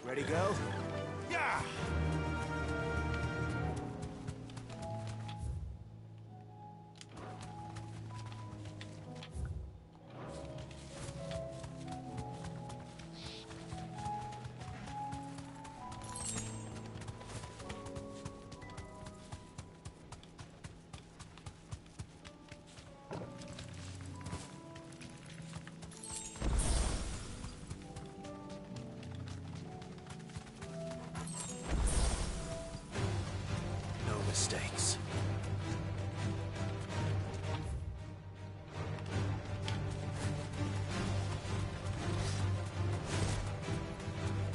Ready, go? Yeah! Mistakes.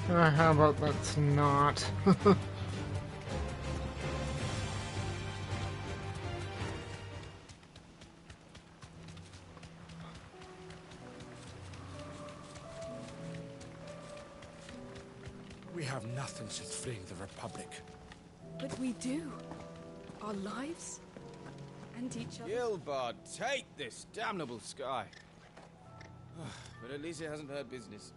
How about that's not? We have nothing since fleeing the Republic. But we do. Our lives and each other. Gilbard, take this damnable sky. But at least it hasn't hurt business.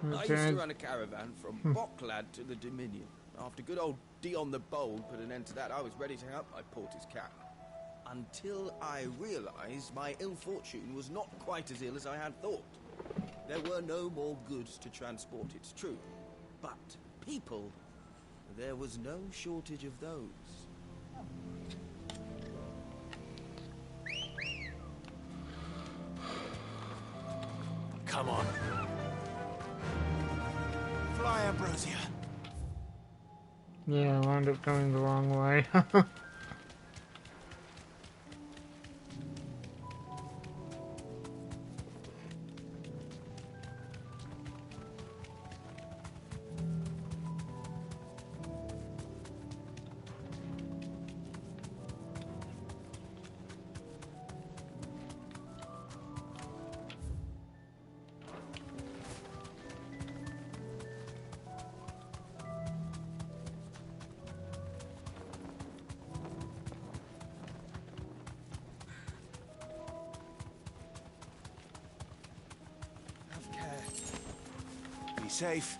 I used to run a caravan from Bocklad to the Dominion. After good old Dion the Bold put an end to that, I was ready to help my Porter's cap. Until I realized my ill fortune was not quite as ill as I had thought. There were no more goods to transport, it's true. But people, there was no shortage of those. Come on. Fly, Ambrosia. Yeah, I wound up going the wrong way. safe.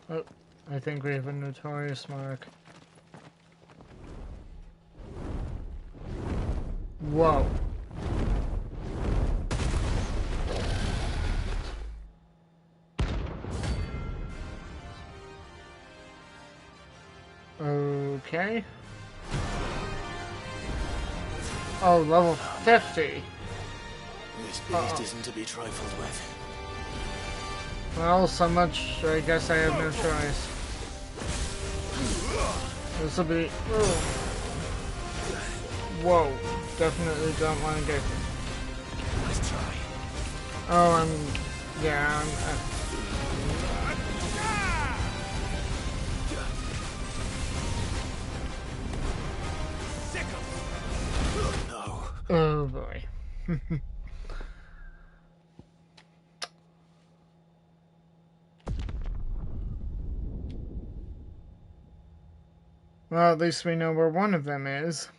Oh, I think we have a notorious mark. Whoa. Okay. Oh, level 50. This beast isn't to be trifled with. Well, so much, I guess I have no choice. This will be... Whoa. Definitely don't want to get... Let's try. Oh, yeah, No. Oh, boy. Well, at least we know where one of them is.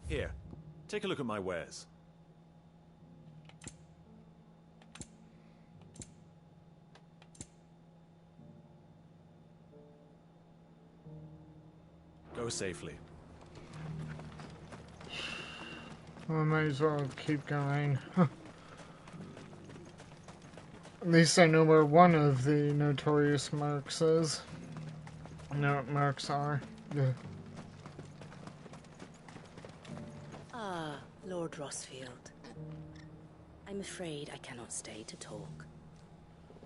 Here, take a look at my wares. Go safely. Well, I might as well keep going. At least I know where one of the notorious marks is. I know what marks are. Yeah. Ah, Lord Rosfield. I'm afraid I cannot stay to talk.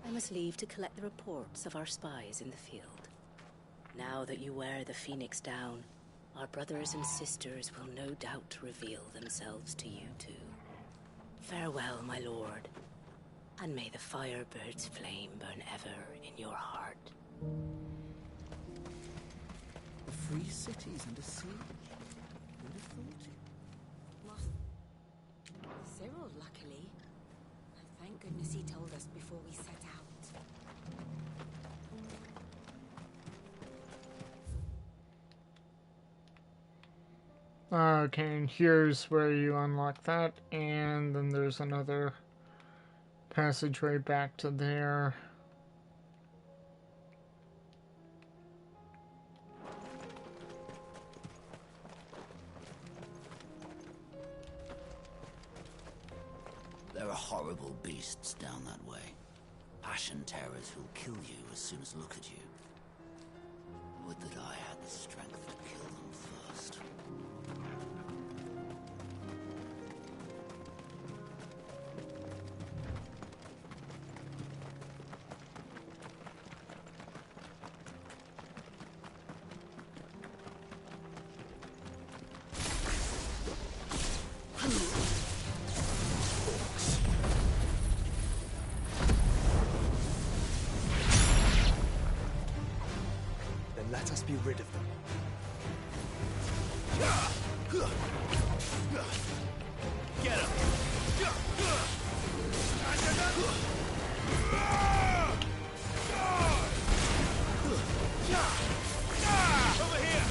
I must leave to collect the reports of our spies in the field. Now that you wear the Phoenix down, our brothers and sisters will no doubt reveal themselves to you too. Farewell, my lord, and may the Firebird's flame burn ever in your heart. The free city's under siege. Thank goodness he told us before we set out. Okay, and here's where you unlock that, and then there's another passageway back to there. There are horrible beasts down that way. Passion terrors who'll kill you as soon as look at you. Would that I had the strength to kill them first. Then let us be rid of them. Get him! Over here!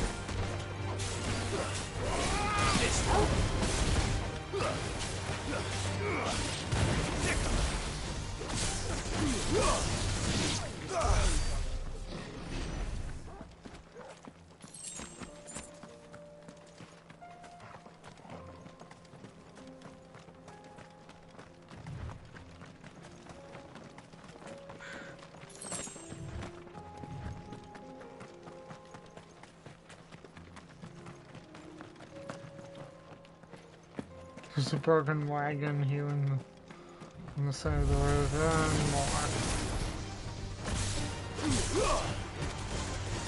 There's a broken wagon here on the side of the road. And more.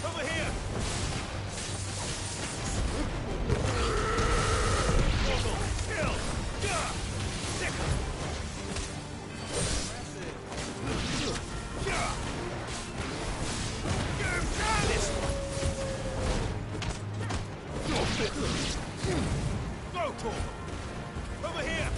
Over here! Mortal, kill! Sick! Mortal! Over here!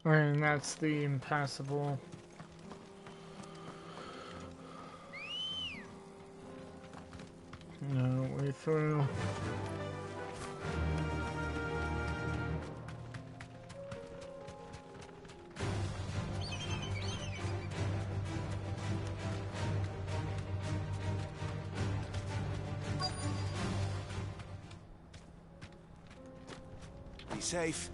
And that's the impassable. No way through. Be safe.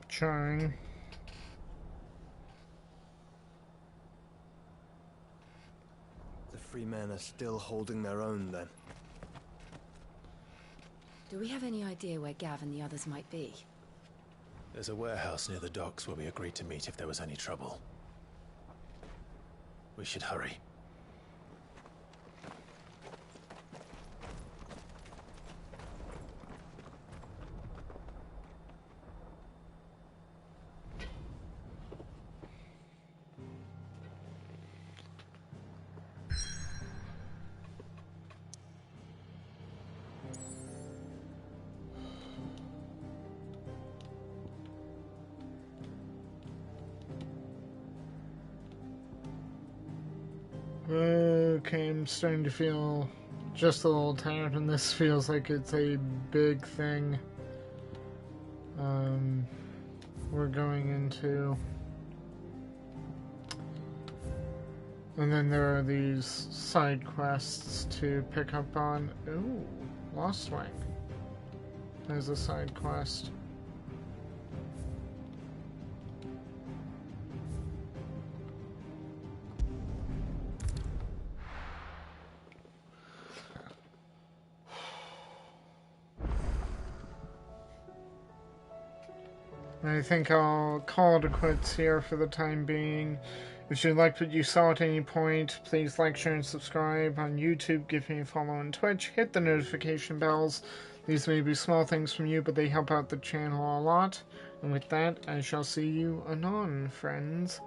Trying. The free men are still holding their own, then. Do we have any idea where Gav and the others might be? There's a warehouse near the docks where we agreed to meet if there was any trouble. We should hurry. Okay, I'm starting to feel just a little tired, and this feels like it's a big thing. We're going into. And then there are these side quests to pick up on. Ooh, Lost Wing. There's a side quest. I think I'll call it a quits here for the time being. If you liked what you saw at any point, please like, share, and subscribe on YouTube. Give me a follow on Twitch. Hit the notification bells. These may be small things from you, but they help out the channel a lot. And with that, I shall see you anon, friends.